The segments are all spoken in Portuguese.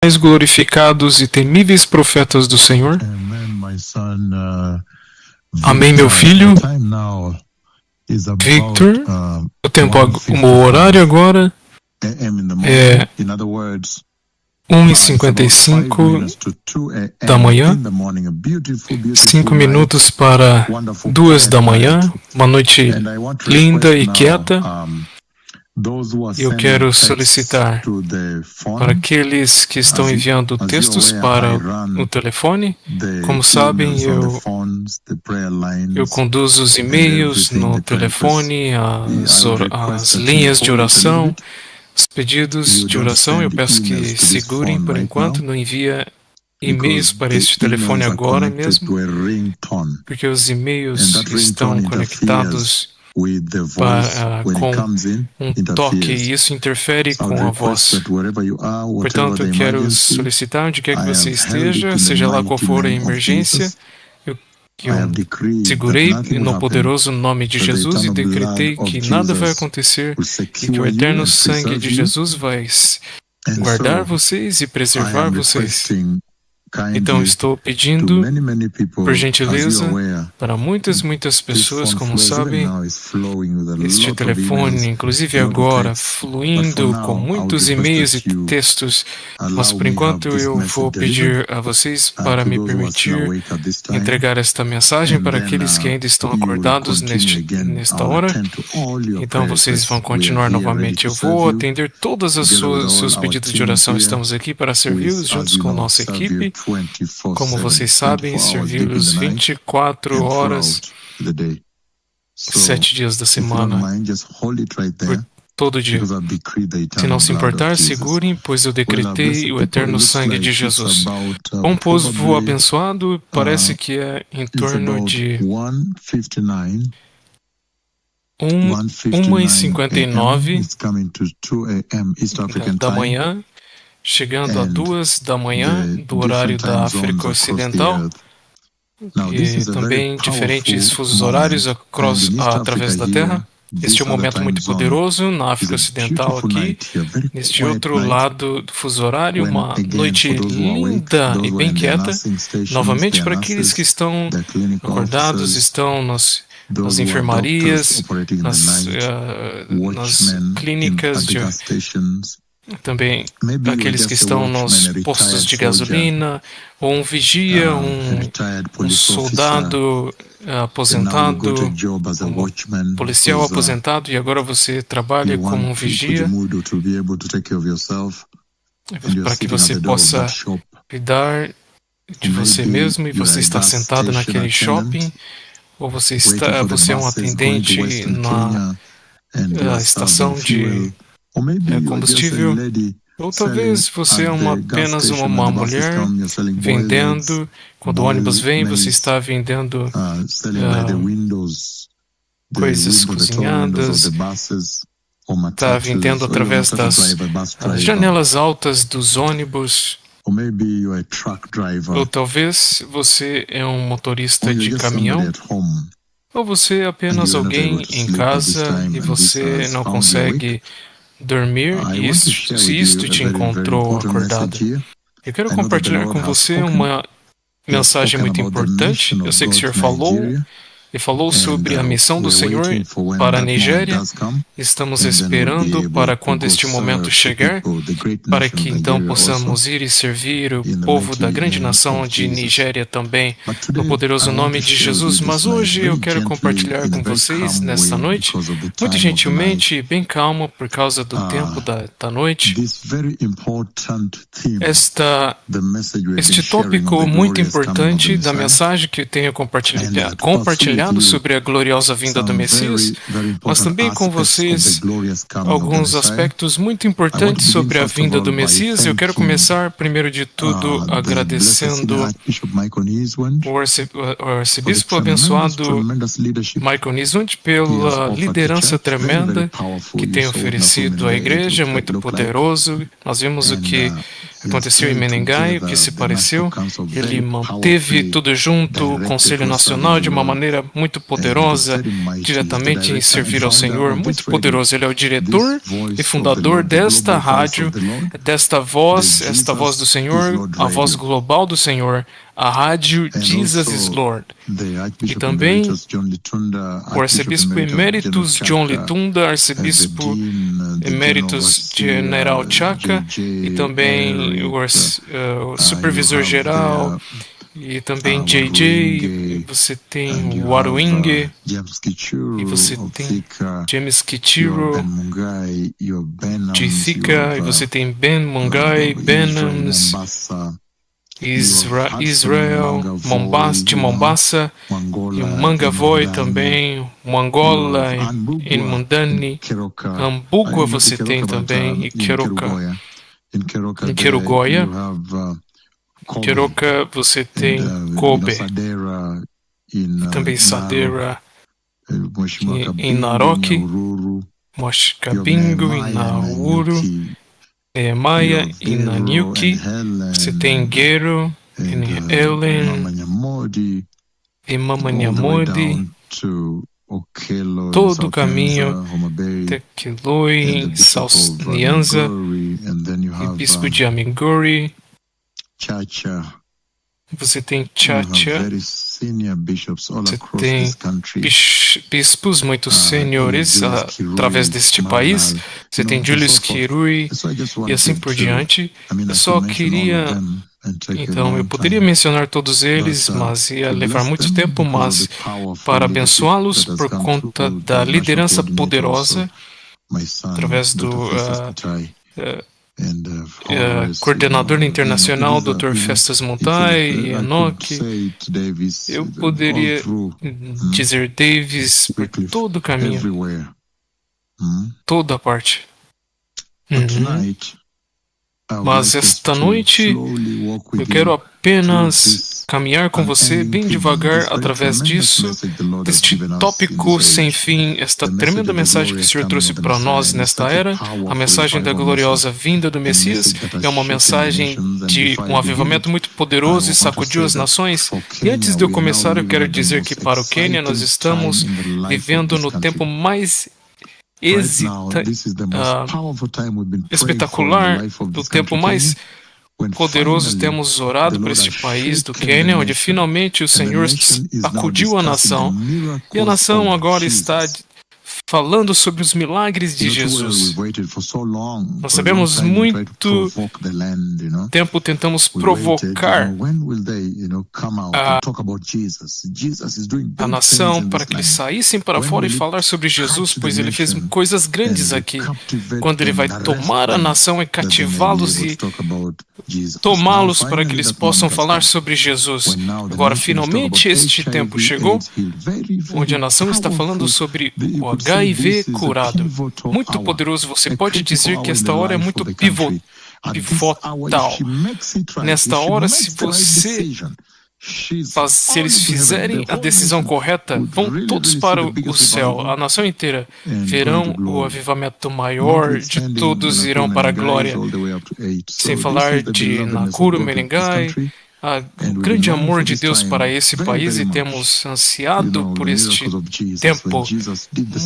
mais glorificados e temíveis profetas do Senhor. Amém, meu filho. Victor, o horário agora é 1h55 da manhã, 5 minutos para 2 da manhã, uma noite linda e quieta. Eu quero solicitar para aqueles que estão enviando textos para o telefone. Como sabem, eu conduzo os e-mails no telefone, as linhas de oração, os pedidos de oração. Eu peço que segurem por enquanto, não envia e-mails para este telefone agora mesmo, porque os e-mails estão conectados com um toque e isso interfere com a voz. Portanto, eu quero solicitar onde quer que você esteja, seja lá qual for a emergência, eu segurei no poderoso nome de Jesus e decretei que nada vai acontecer e que o eterno sangue de Jesus vai guardar vocês e preservar vocês. Então, estou pedindo, por gentileza, para muitas pessoas, como sabem, este telefone, inclusive agora, fluindo com muitos e-mails e textos, mas por enquanto eu vou pedir a vocês para me permitir entregar esta mensagem para aqueles que ainda estão acordados nesta hora. Então, vocês vão continuar novamente. Eu vou atender todos os seus pedidos de oração. Estamos aqui para servi-los juntos com nossa equipe. Como vocês sabem, servi-los 24 horas, 7 dias da semana, por todo dia. Se não se importar, segurem, pois eu decretei o eterno sangue de Jesus. Bom povo abençoado, parece que é em torno de 1h59 da manhã, chegando a 2 da manhã do horário da África Ocidental, e também diferentes fusos horários através da Terra. Este é um momento muito poderoso na África Ocidental aqui. Neste outro lado do fuso horário, uma noite linda e bem quieta. Novamente, para aqueles que estão acordados, estão nas enfermarias, nas clínicas também aqueles que estão nos postos de gasolina, ou um vigia, um soldado aposentado, um policial aposentado, e agora você trabalha como um vigia, para que você possa cuidar de você mesmo, e você está sentado naquele shopping, ou você é um atendente na estação de combustível, ou talvez você é apenas uma mulher vendendo. Quando o ônibus vem, você está vendendo coisas cozinhadas, está vendendo através das janelas altas dos ônibus. Ou talvez você é um motorista de caminhão, ou você é apenas alguém em casa e você não consegue dormir, e se isto te encontrou acordado. Eu quero compartilhar com você uma mensagem muito importante. Eu sei que o Senhor falou sobre a missão do Senhor para a Nigéria. Estamos esperando para quando este momento chegar, para que então possamos ir e servir o povo da grande nação de Nigéria também, no poderoso nome de Jesus. Mas hoje eu quero compartilhar com vocês, nesta noite, muito gentilmente e bem calmo, por causa do tempo da noite, este tópico muito importante da mensagem que eu tenho compartilhado sobre a gloriosa vinda do Messias, mas também com vocês alguns aspectos muito importantes sobre a vinda do Messias. Eu quero começar, primeiro de tudo, agradecendo o arcebispo abençoado Michael Niswand pela liderança tremenda que tem oferecido à igreja, muito poderoso. Nós vimos o que aconteceu em Menengai, o que se pareceu. Ele manteve tudo junto, o Conselho Nacional, de uma maneira muito poderosa, diretamente em servir ao Senhor, muito poderoso. Ele é o diretor e fundador desta rádio, desta voz, esta voz do Senhor, a voz global do Senhor, a rádio Jesus is Lord. E também o arcebispo eméritos John Litunda, arcebispo eméritos General Chaka, e também o supervisor geral, e também JJ, você tem o Waruinge, e você tem James Kichiro, Jithika, e você tem Ben Mungai, Benhams, Israel, de Mombasa, e o Mangavoy também, o Angola, e Mundani, Ambugua você tem também, e Keroka. Em Kerugoya, Keroka você tem Kobe, e também Sadera, em Naroki, Moshkabingo, em Nauru, Maia, em Nanyuki, você tem Gero, em Ellen, em Mamanyamodi, todo o caminho, Tequiloi, em Nyanza, e Bispo de Amigori, você tem Chacha, você tem bispos muito sêniores através deste país, você tem Julius Kirui e assim por diante. Eu só queria... Então, eu poderia mencionar todos eles, mas ia levar muito tempo, mas para abençoá-los por conta da liderança poderosa, através do coordenador internacional, Dr. Festus Montai e Enoch, eu poderia dizer Davis por todo o caminho, toda a parte. Mas esta noite eu quero apenas caminhar com você bem devagar através disso, deste tópico sem fim, esta tremenda mensagem que o Senhor trouxe para nós nesta era, a mensagem da gloriosa vinda do Messias, é uma mensagem de um avivamento muito poderoso e sacudiu as nações. E antes de eu começar, eu quero dizer que para o Quênia nós estamos vivendo no tempo mais espetacular, do tempo mais poderoso. Temos orado por este país do Quênia, onde finalmente o Senhor acudiu a nação, e a nação agora está falando sobre os milagres de Jesus. Nós sabemos muito tempo tentamos provocar a nação para que eles saíssem para fora e falar sobre Jesus, pois ele fez coisas grandes aqui. Quando ele vai tomar a nação e cativá-los e tomá-los para que eles possam falar sobre Jesus. Agora, finalmente, este tempo chegou, onde a nação está falando sobre o HIV curado. Muito poderoso. Você pode dizer que esta hora é muito pivotal. Nesta hora, se eles fizerem a decisão correta, vão todos para o céu. A nação inteira verão o avivamento maior de todos, irão para a glória. Sem falar de Nakuru, Menengai, o grande amor de Deus para esse país, e temos ansiado por este tempo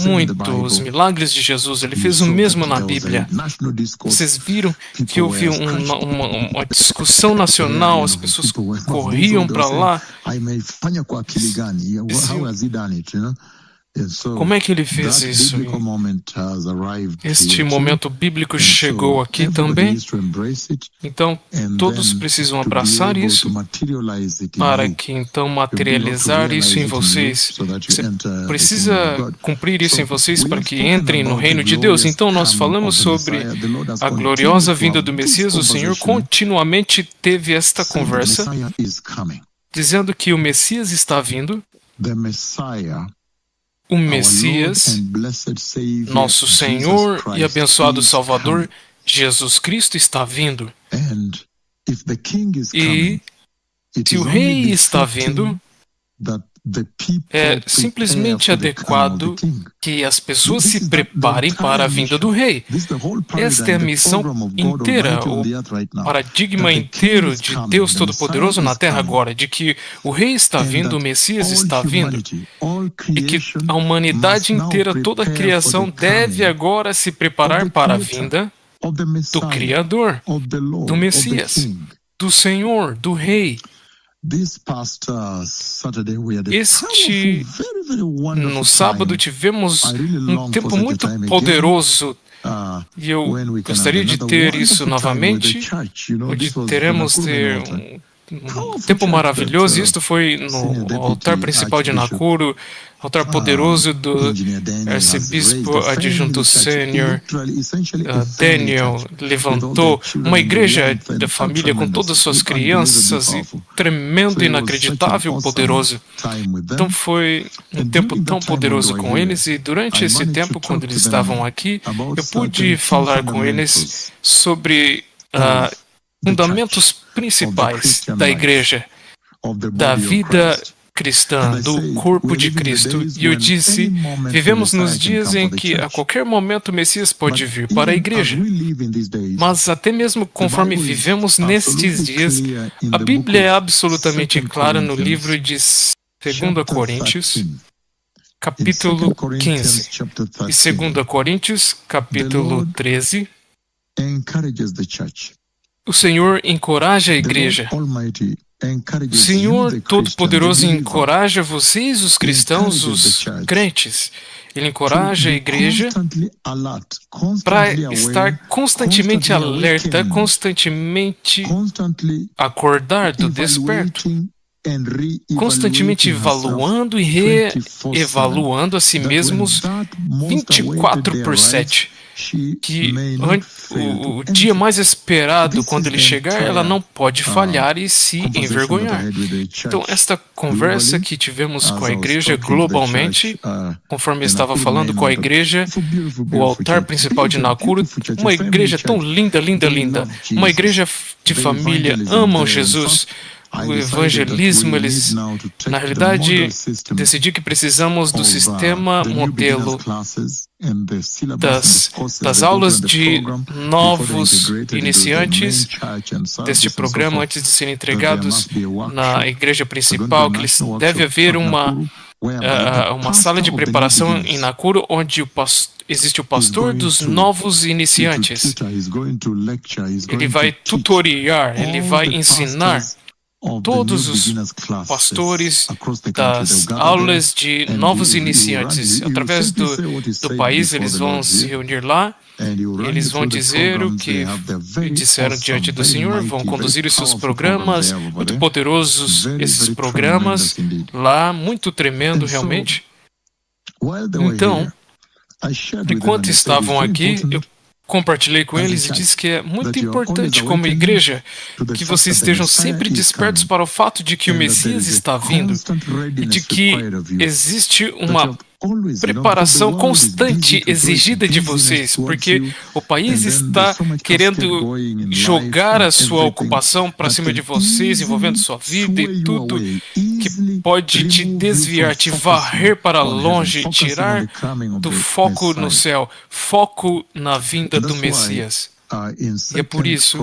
muito os milagres de Jesus. Ele fez o mesmo na Bíblia. Vocês viram que houve uma discussão nacional, as pessoas corriam para lá. Como é que ele fez isso? Este momento bíblico chegou aqui também. Então, todos precisam abraçar isso para que então materializar isso em vocês. Você precisa cumprir isso em vocês para que entrem no reino de Deus. Então, nós falamos sobre a gloriosa vinda do Messias. O Senhor continuamente teve esta conversa, dizendo que o Messias está vindo. O Messias, nosso Senhor e abençoado Salvador, Jesus Cristo, está vindo. E se o Rei está vindo, É simplesmente adequado que as pessoas se preparem para a vinda do rei. Esta é a missão inteira, o paradigma inteiro de Deus Todo-Poderoso na Terra agora, de que o rei está vindo, o Messias está vindo, e que a humanidade inteira, toda a criação deve agora se preparar para a vinda do Criador, do Messias, do Senhor, do Rei. No sábado tivemos um tempo muito poderoso e eu gostaria de ter isso novamente, onde teremos um tempo maravilhoso. Isto foi no altar principal de Nakuru, altar poderoso do arcebispo adjunto sênior Daniel. Levantou uma igreja da família com todas as suas crianças, e tremendo, inacreditável, poderoso. Então foi um tempo tão poderoso com eles, e durante esse tempo, quando eles estavam aqui, eu pude falar com eles sobre fundamentos principais da igreja, da vida cristã, do corpo de Cristo. E eu disse, vivemos nos dias em que a qualquer momento o Messias pode vir para a igreja. Mas até mesmo conforme vivemos nestes dias, a Bíblia é absolutamente clara no livro de 2 Coríntios, capítulo 15, e 2 Coríntios, capítulo 13, o Senhor encoraja a igreja. O Senhor Todo-Poderoso encoraja vocês, os cristãos, os crentes. Ele encoraja a igreja para estar constantemente alerta, constantemente acordado, desperto, constantemente evaluando e reevaluando a si mesmos 24/7. Que o dia mais esperado, quando ele chegar, ela não pode falhar e se envergonhar. Então, esta conversa que tivemos com a igreja globalmente, conforme eu estava falando com a igreja, o altar principal de Nakuru, uma igreja tão linda, linda, linda, uma igreja de família, amam Jesus. O evangelismo, eles, na realidade, decidiram que precisamos do sistema modelo das aulas de novos iniciantes deste programa antes de serem entregados na igreja principal, que eles, deve haver uma sala de preparação em Nakuru onde existe o pastor dos novos iniciantes. Ele vai tutoriar, ele vai ensinar todos os pastores das aulas de novos iniciantes. Através do país, eles vão se reunir lá, eles vão dizer o que disseram diante do Senhor, vão conduzir os seus programas, muito poderosos esses programas lá, muito tremendo realmente. Então, enquanto estavam aqui, eu compartilhei com eles e disse que é muito importante como igreja que vocês estejam sempre despertos para o fato de que o Messias está vindo e de que existe uma preparação constante exigida de vocês, porque o país está querendo jogar a sua ocupação para cima de vocês, envolvendo sua vida e tudo que pode te desviar, te varrer para longe, tirar do foco no céu, foco na vinda do Messias. E é por isso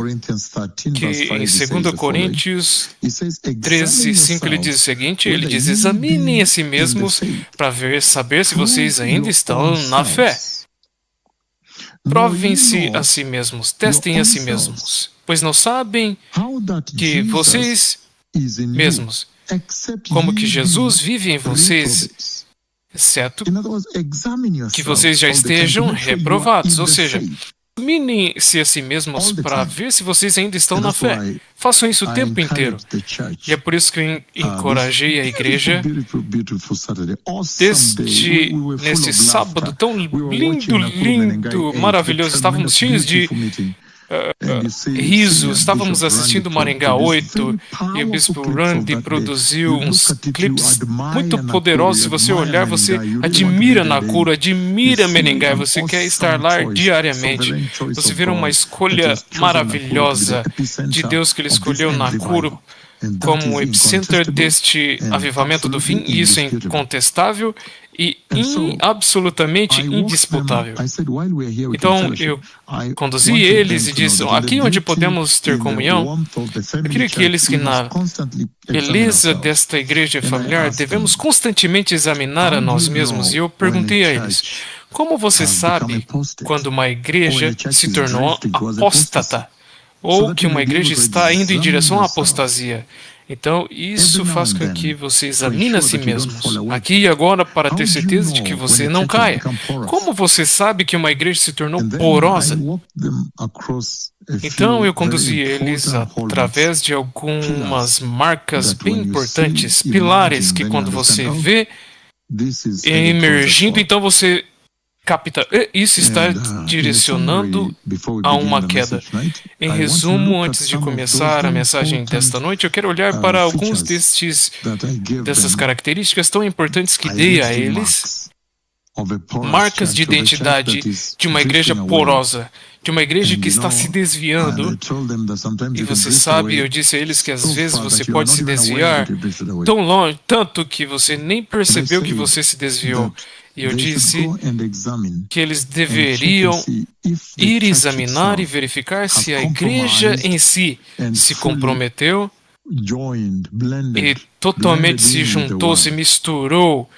que em 2 Coríntios 13:5 ele diz o seguinte, ele diz, examinem a si mesmos para saber se vocês ainda estão na fé. Provem-se a si mesmos, testem a si mesmos, pois não sabem que vocês mesmos, como que Jesus vive em vocês, exceto que vocês já estejam reprovados, ou seja, examinem-se a si mesmos para ver se vocês ainda estão na fé. Façam isso o tempo inteiro. E é por isso que eu encorajei a igreja neste sábado tão lindo, lindo, maravilhoso. Estávamos cheios de riso. Estávamos assistindo Maringá 8 e o Bispo Randy produziu uns clipes muito poderosos. Se você olhar, você admira Nakuru, admira Maringá, você quer estar lá diariamente. Você vê uma escolha maravilhosa de Deus que Ele escolheu Nakuru como o epicenter deste avivamento do fim, e isso é incontestável e absolutamente indisputável. Então, eu conduzi eles e disse, aqui onde podemos ter comunhão, eu queria que eles que na beleza desta igreja familiar devemos constantemente examinar a nós mesmos. E eu perguntei a eles, como você sabe quando uma igreja se tornou apóstata? Ou que uma igreja está indo em direção à apostasia? Então, isso faz com que você examine a si mesmos, aqui e agora, para ter certeza de que você não caia. Como você sabe que uma igreja se tornou porosa? Então, eu conduzi eles através de algumas marcas bem importantes, pilares que quando você vê emergindo, então você capta, isso está direcionando a uma queda. Em resumo, antes de começar a mensagem desta noite, eu quero olhar para alguns dessas características tão importantes que dei a eles, marcas de identidade de uma igreja porosa, de uma igreja que está se desviando. E você sabe, eu disse a eles que às vezes você pode se desviar tão longe, tanto que você nem percebeu que você se desviou. E eu disse que eles deveriam ir examinar e verificar se a igreja em si se comprometeu e totalmente se juntou, se misturou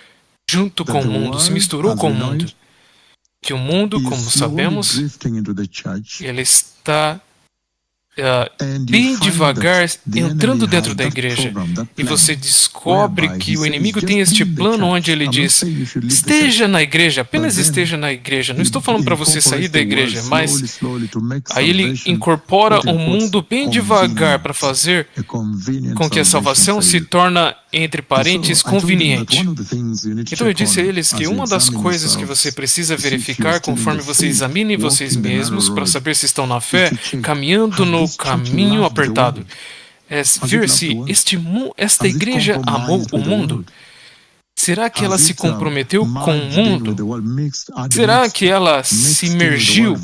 junto com o mundo, se misturou com o mundo. Que o mundo, como sabemos, ele está bem devagar entrando dentro da igreja, e você descobre que o inimigo tem este plano onde ele diz, esteja na igreja, apenas esteja na igreja, não estou falando para você sair da igreja, mas aí ele incorpora o mundo bem devagar para fazer com que a salvação se torne, entre parênteses, conveniente. Então eu disse a eles que uma das coisas que você precisa verificar conforme você examine vocês mesmos para saber se estão na fé, caminhando no caminho apertado, é ver se esta igreja amou o mundo. Será que ela se comprometeu com o mundo? Será que ela se imergiu,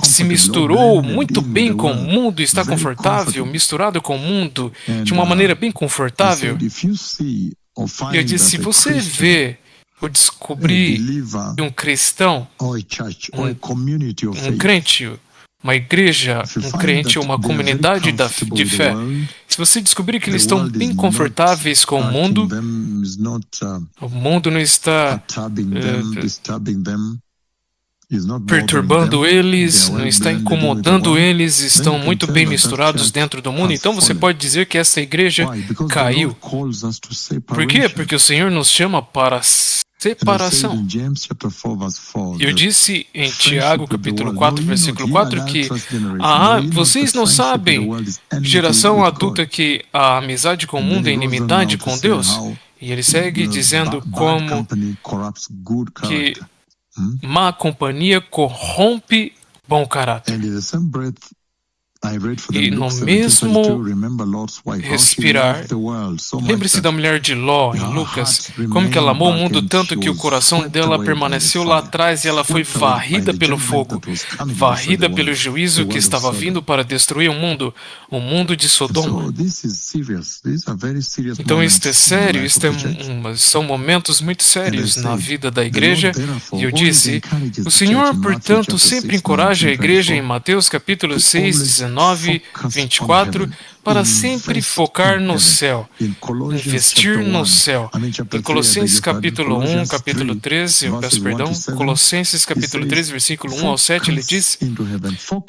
se misturou muito bem com o mundo, está confortável, misturado com o mundo, de uma maneira bem confortável? Eu disse, se você vê ou descobrir de um cristão, um crente, uma igreja, um crente ou uma comunidade de fé, se você descobrir que eles estão bem confortáveis com o mundo não está perturbando eles, não está incomodando eles, estão muito bem misturados dentro do mundo, então você pode dizer que essa igreja caiu. Por quê? Porque o Senhor nos chama para separação. Eu disse em Tiago, capítulo 4, versículo 4, que vocês não sabem, geração adulta, que a amizade com o mundo é inimidade com Deus? E ele segue dizendo como que má companhia corrompe bom caráter. E no mesmo respirar, lembre-se da mulher de Ló, em Lucas, como que ela amou o mundo tanto que o coração dela permaneceu lá atrás e ela foi varrida pelo fogo, varrida pelo juízo que estava vindo para destruir o mundo de Sodoma. Então isto é sério, são momentos muito sérios na vida da igreja. E eu disse, o Senhor, portanto, sempre encoraja a igreja em Mateus capítulo 6, 19, 24, para sempre focar no céu, investir no céu. Em Colossenses capítulo 1, capítulo 13, Colossenses capítulo 13, versículo 1 ao 7, ele diz,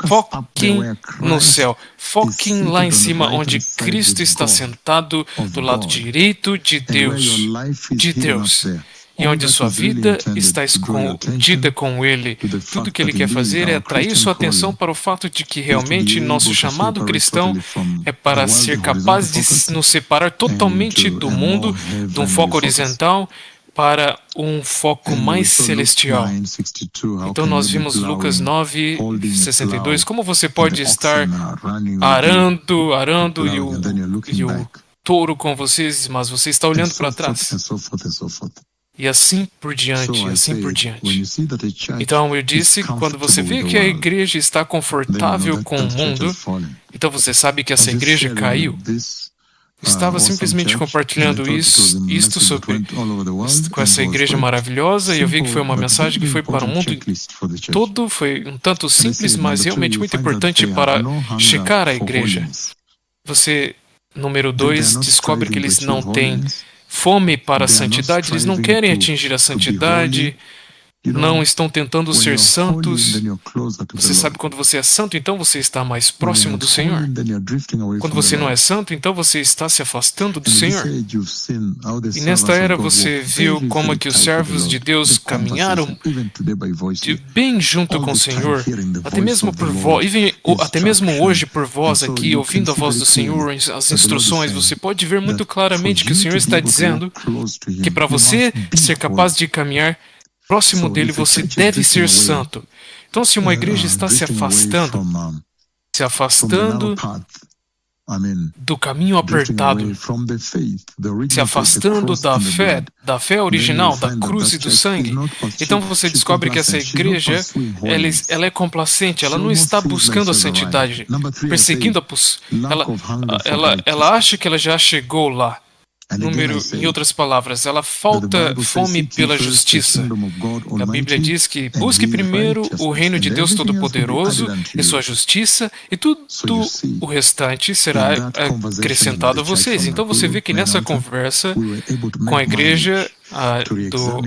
foquem no céu, foquem lá em cima, onde Cristo está sentado do lado direito de Deus. E onde sua vida está escondida com Ele. Tudo que Ele quer fazer é atrair sua atenção para o fato de que realmente nosso chamado cristão é para ser capaz de nos separar totalmente do mundo, de um foco horizontal, para um foco mais celestial. Então nós vimos Lucas 9, 62. Como você pode estar arando e o touro com vocês, mas você está olhando para trás? E assim por diante, assim por diante. Então eu disse, quando você vê que a igreja está confortável com o mundo, então você sabe que essa igreja caiu. estava simplesmente compartilhando isto com essa igreja maravilhosa, e eu vi que foi uma mensagem que foi para o mundo todo, foi um tanto simples, mas realmente muito importante para checar a igreja. Você, número 2, descobre que eles não têm fome para a santidade, eles não querem atingir a santidade, não estão tentando ser santos. Você sabe, quando você é santo, então você está mais próximo do Senhor. Quando você não é santo, então você está se afastando do Senhor. E nesta era você viu como que os servos de Deus caminharam bem junto com o Senhor, até mesmo por voz, até mesmo hoje por voz aqui, ouvindo a voz do Senhor, as instruções, você pode ver muito claramente que o Senhor está dizendo que para você ser capaz de caminhar próximo dele, você deve ser santo. Então, se uma igreja está se afastando do caminho apertado, se afastando da fé original, da cruz e do sangue, então você descobre que essa igreja, ela é complacente, ela não está buscando a santidade, perseguindo ela acha que ela já chegou lá. Em outras palavras, ela falta fome pela justiça. A Bíblia diz que busque primeiro o reino de Deus Todo-Poderoso e sua justiça, e tudo o restante será acrescentado a vocês. Então você vê que nessa conversa com a igreja do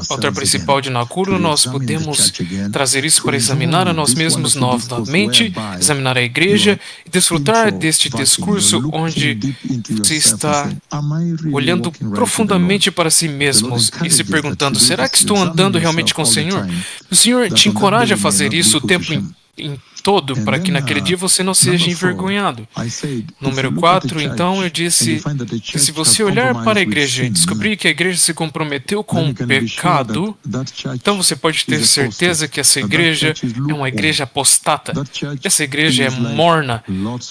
altar principal de Nakuru, nós podemos trazer isso para examinar a nós mesmos novamente, examinar a igreja e desfrutar deste discurso onde você está olhando profundamente para si mesmos e se perguntando: será que estou andando realmente com o Senhor? O Senhor te encoraja a fazer isso o tempo em todo, para que naquele dia você não seja envergonhado. Número 4, então, eu disse que se você olhar para a igreja e descobrir que a igreja se comprometeu com o pecado, então você pode ter certeza que essa igreja é uma igreja apostata. Essa igreja é morna.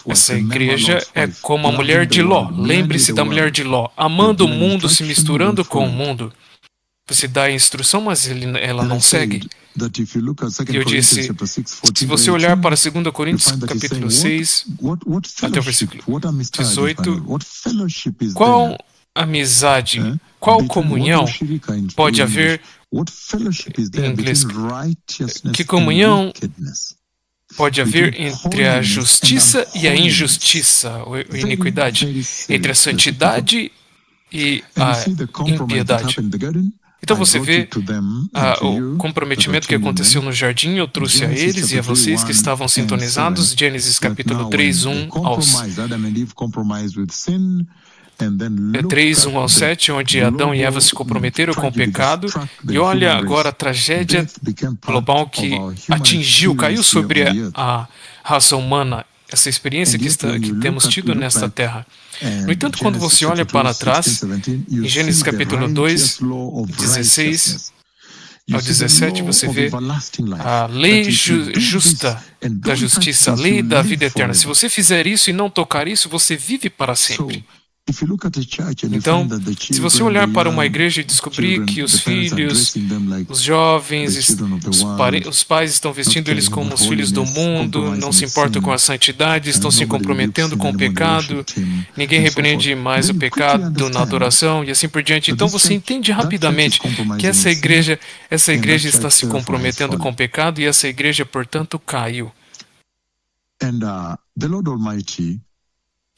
Essa igreja é como a mulher de Ló. Lembre-se da mulher de Ló, amando o mundo, se misturando com o mundo. Você dá a instrução, mas ela não segue. E eu disse, se você olhar para 2 Coríntios capítulo 6, até o versículo 18, qual amizade, qual comunhão pode haver, em inglês, que comunhão pode haver entre a justiça e a injustiça, a iniquidade, entre a santidade e a impiedade? Então você vê o comprometimento que aconteceu no jardim. Eu trouxe a eles e a vocês que estavam sintonizados, Gênesis capítulo 3, 1 ao 7, onde Adão e Eva se comprometeram com o pecado. E olha agora a tragédia global que caiu sobre a raça humana, essa experiência que temos tido nesta terra. No entanto, quando você olha para trás, em Gênesis capítulo 2, 16 ao 17, você vê a lei justa da justiça, a lei da vida eterna. Se você fizer isso e não tocar isso, você vive para sempre. Então, se você olhar para uma igreja e descobrir que os filhos, os jovens, os pais estão vestindo eles como os filhos do mundo, não se importam com a santidade, estão se comprometendo com o pecado, ninguém repreende mais o pecado na adoração e assim por diante, então você entende rapidamente que essa igreja está se comprometendo com o pecado e essa igreja, portanto, caiu.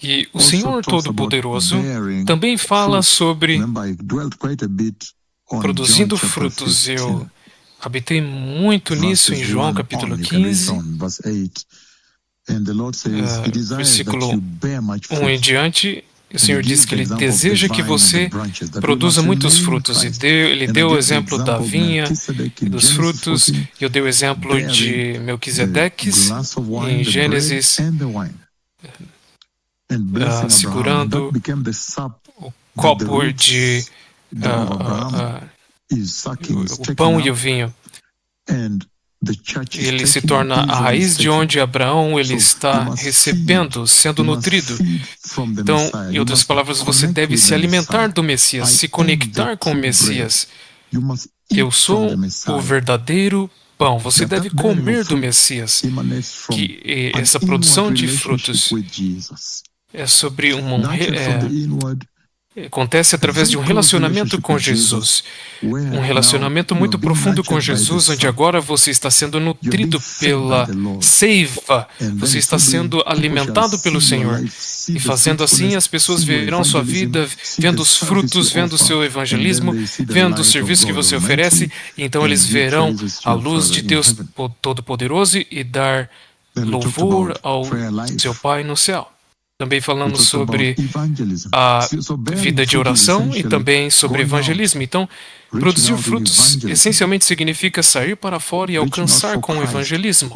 E o Senhor Todo-Poderoso também fala sobre produzindo frutos. Eu habitei muito nisso em João capítulo 15, versículo 1 em diante. O Senhor diz que Ele deseja que você produza muitos frutos. Ele deu o exemplo da vinha e dos frutos. E eu dei o exemplo de Melquisedeques em Gênesis, segurando o copo de o pão e o vinho. Ele se torna a raiz de onde Abraão ele está recebendo, sendo nutrido. Então, em outras palavras, você deve se alimentar do Messias, se conectar com o Messias. Eu sou o verdadeiro pão. Você deve comer do Messias, que essa produção de frutos. é sobre acontece através de um relacionamento com Jesus. Um relacionamento muito profundo com Jesus, onde agora você está sendo nutrido pela seiva, você está sendo alimentado pelo Senhor. E fazendo assim, as pessoas verão sua vida, vendo os frutos, vendo o seu evangelismo, vendo o serviço que você oferece, e então eles verão a luz de Deus Todo-Poderoso e dar louvor ao seu Pai no céu. Também falamos sobre a vida de oração e também sobre evangelismo. Então, produzir frutos essencialmente significa sair para fora e alcançar com o evangelismo,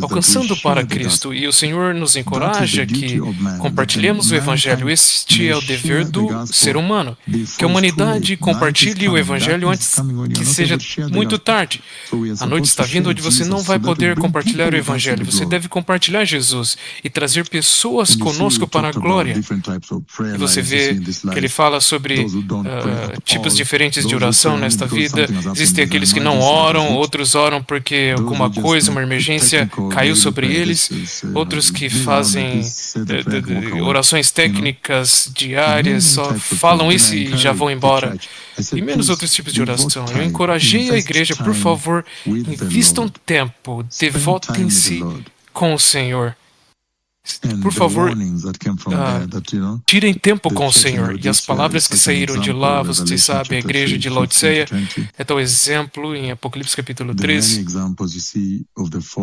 alcançando para Cristo. E o Senhor nos encoraja que compartilhemos o evangelho. Este é o dever do ser humano, que a humanidade compartilhe o evangelho antes que seja muito tarde. A noite está vindo onde você não vai poder compartilhar o evangelho. Você deve compartilhar Jesus e trazer pessoas conosco para a glória. E você vê que ele fala sobre tipos diferentes de oração nesta vida. Existem aqueles que não oram, outros oram porque alguma coisa, uma emergência caiu sobre eles, outros que fazem orações técnicas diárias, só falam isso e já vão embora. E menos outros tipos de oração. Eu encorajei a igreja, por favor, invistam tempo, devotem-se com o Senhor. Por favor, tirem tempo com o Senhor. E as palavras que saíram de lá, você sabe, a igreja de Laodiceia é tal exemplo em Apocalipse capítulo 13,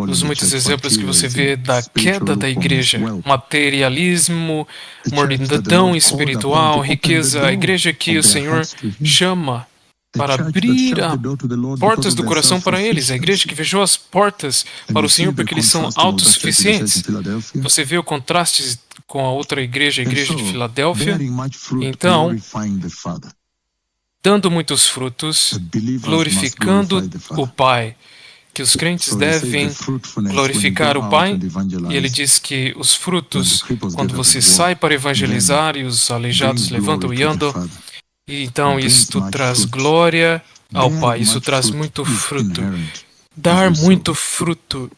dos muitos exemplos que você vê da queda da igreja. Materialismo, mornidão espiritual, riqueza. A igreja que o Senhor chama para abrir as portas do coração para eles. A igreja que fechou as portas para o Senhor porque eles são autossuficientes. Você vê o contraste com a outra igreja, a igreja de Filadélfia. Então, dando muitos frutos, glorificando o Pai. Que os crentes devem glorificar o Pai. E ele diz que os frutos, quando você sai para evangelizar e os aleijados levantam e andam, e então isto traz glória ao Pai, isso traz muito fruto. Dar muito fruto,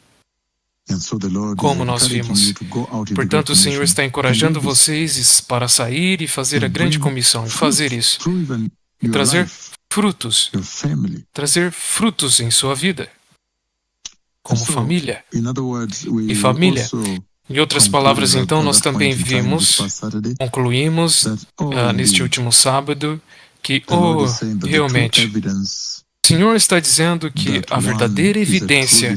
como nós vimos. Portanto, o Senhor está encorajando vocês para sair e fazer a grande comissão, e fazer isso. E trazer frutos em sua vida, como família. E família. Em outras palavras, então, nós também vimos, concluímos neste último sábado, que, realmente, o Senhor está dizendo que a verdadeira evidência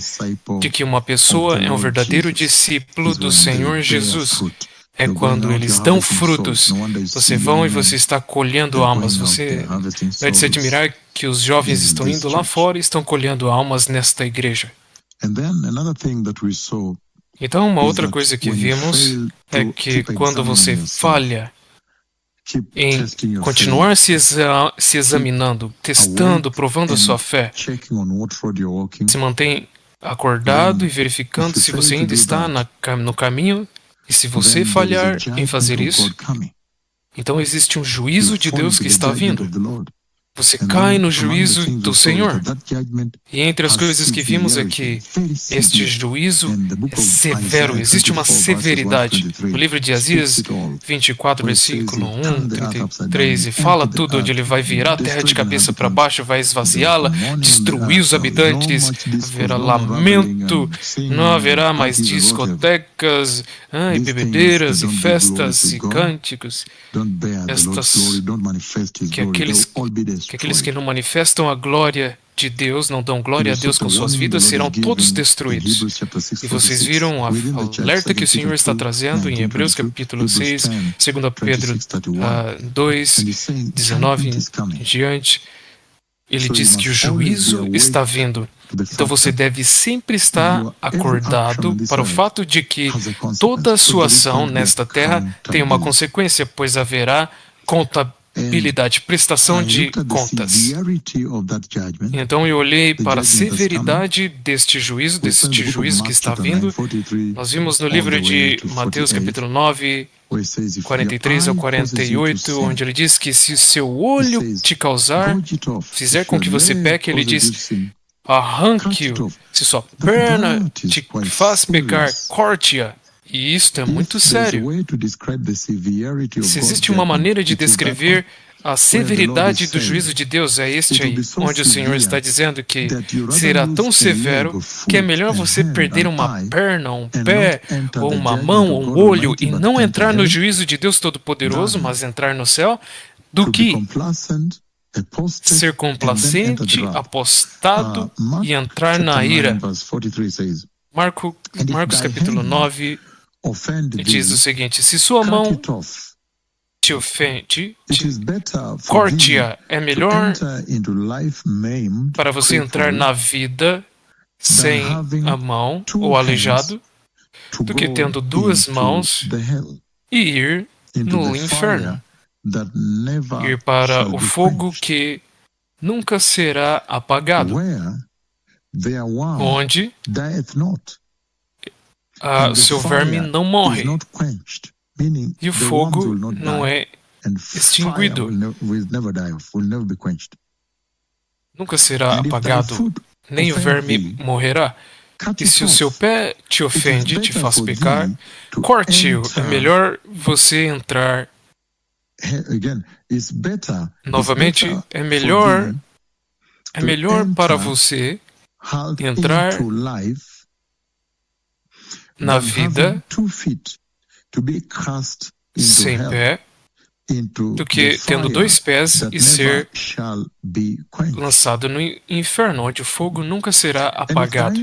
de que uma pessoa é um verdadeiro discípulo do Senhor Jesus é quando eles dão frutos. Você vão e você está colhendo almas. Você vai se admirar que os jovens estão indo lá fora e estão colhendo almas nesta igreja. Então, uma outra coisa que vimos é que quando você falha em continuar se examinando, testando, provando a sua fé, se mantém acordado e verificando se você ainda está no caminho, e se você falhar em fazer isso, então existe um juízo de Deus que está vindo. Você cai no juízo do Senhor. E entre as coisas que vimos é que este juízo é severo, existe uma severidade. No livro de Isaías 24, versículo 1, 33, e fala tudo onde ele vai virar a terra de cabeça para baixo, vai esvaziá-la, destruir os habitantes, haverá lamento, não haverá mais discotecas, e bebedeiras, e festas, e cânticos. Que aqueles que não manifestam a glória de Deus, não dão glória a Deus com suas vidas, serão todos destruídos. E vocês viram a alerta que o Senhor está trazendo em Hebreus capítulo 6, 2 Pedro 2, 19 em diante. Ele diz que o juízo está vindo. Então você deve sempre estar acordado para o fato de que toda a sua ação nesta terra tem uma consequência, pois haverá contabilidade, prestação de contas. Então eu olhei para a severidade deste juízo que está vindo. Nós vimos no livro de Mateus capítulo 9, 43 ao 48, onde ele diz que se o seu olho te fizer com que você peque, ele diz, arranque-o. Se sua perna te faz pecar, corte-a. E isto é muito sério. Se existe uma maneira de descrever a severidade do juízo de Deus, é este aí, onde o Senhor está dizendo que será tão severo que é melhor você perder uma perna, um pé, ou uma mão, ou um olho, e não entrar no juízo de Deus Todo-Poderoso, mas entrar no céu, do que ser complacente, apostado e entrar na ira. Marcos capítulo 9 diz o seguinte: se sua mão te ofende, corte-a. É melhor para você entrar na vida sem a mão ou aleijado do que tendo duas mãos e ir no inferno, ir para o fogo que nunca será apagado, onde seu verme não morre e o fogo não é extinguido. Nunca será apagado, nem o verme morrerá. E se o seu pé te ofende, te faz pecar, corte-o. É melhor você entrar. Novamente, é melhor para você entrar na vida sem pé do que tendo dois pés e ser lançado no inferno, onde o fogo nunca será apagado.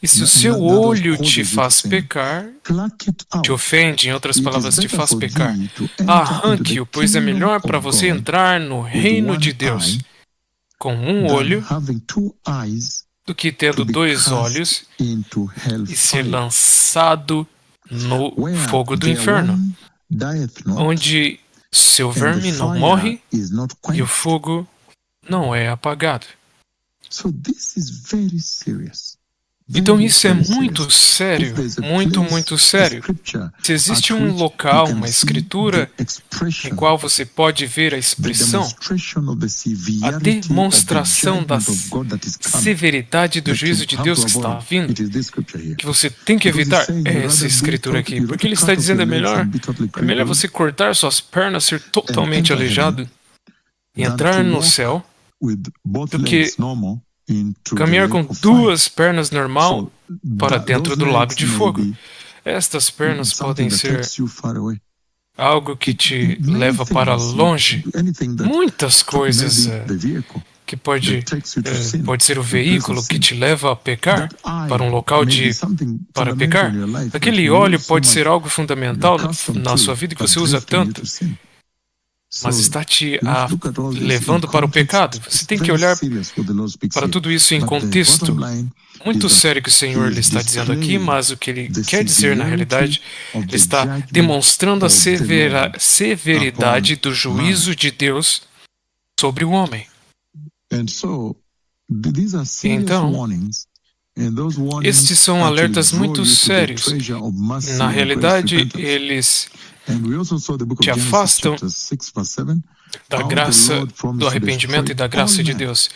E se o seu olho te faz pecar, te ofende, em outras palavras, te faz pecar, arranque-o, pois é melhor para você entrar no reino de Deus com um olho do que tendo dois olhos e ser lançado no fogo do inferno, onde seu verme não morre e o fogo não é apagado. Então isso é muito sério, muito sério. Se existe um local, uma escritura, em qual você pode ver a expressão, a demonstração da severidade do juízo de Deus que está vindo, que você tem que evitar, é essa escritura aqui. Porque ele está dizendo é melhor você cortar suas pernas, ser totalmente aleijado e entrar no céu, do que caminhar com duas pernas normal para dentro do lago de fogo. Estas pernas podem ser algo que te leva para longe. Muitas coisas que pode ser o veículo que te leva a pecar, para um local para pecar. Aquele óleo pode ser algo fundamental na sua vida que você usa tanto, mas está te levando para o pecado. Você tem que olhar para tudo isso em contexto muito sério que o Senhor lhe está dizendo aqui, mas o que ele quer dizer na realidade, ele está demonstrando a severidade do juízo de Deus sobre o homem. Então, estes são alertas muito sérios. Na realidade, eles te afastam da graça, do arrependimento e da graça de Deus.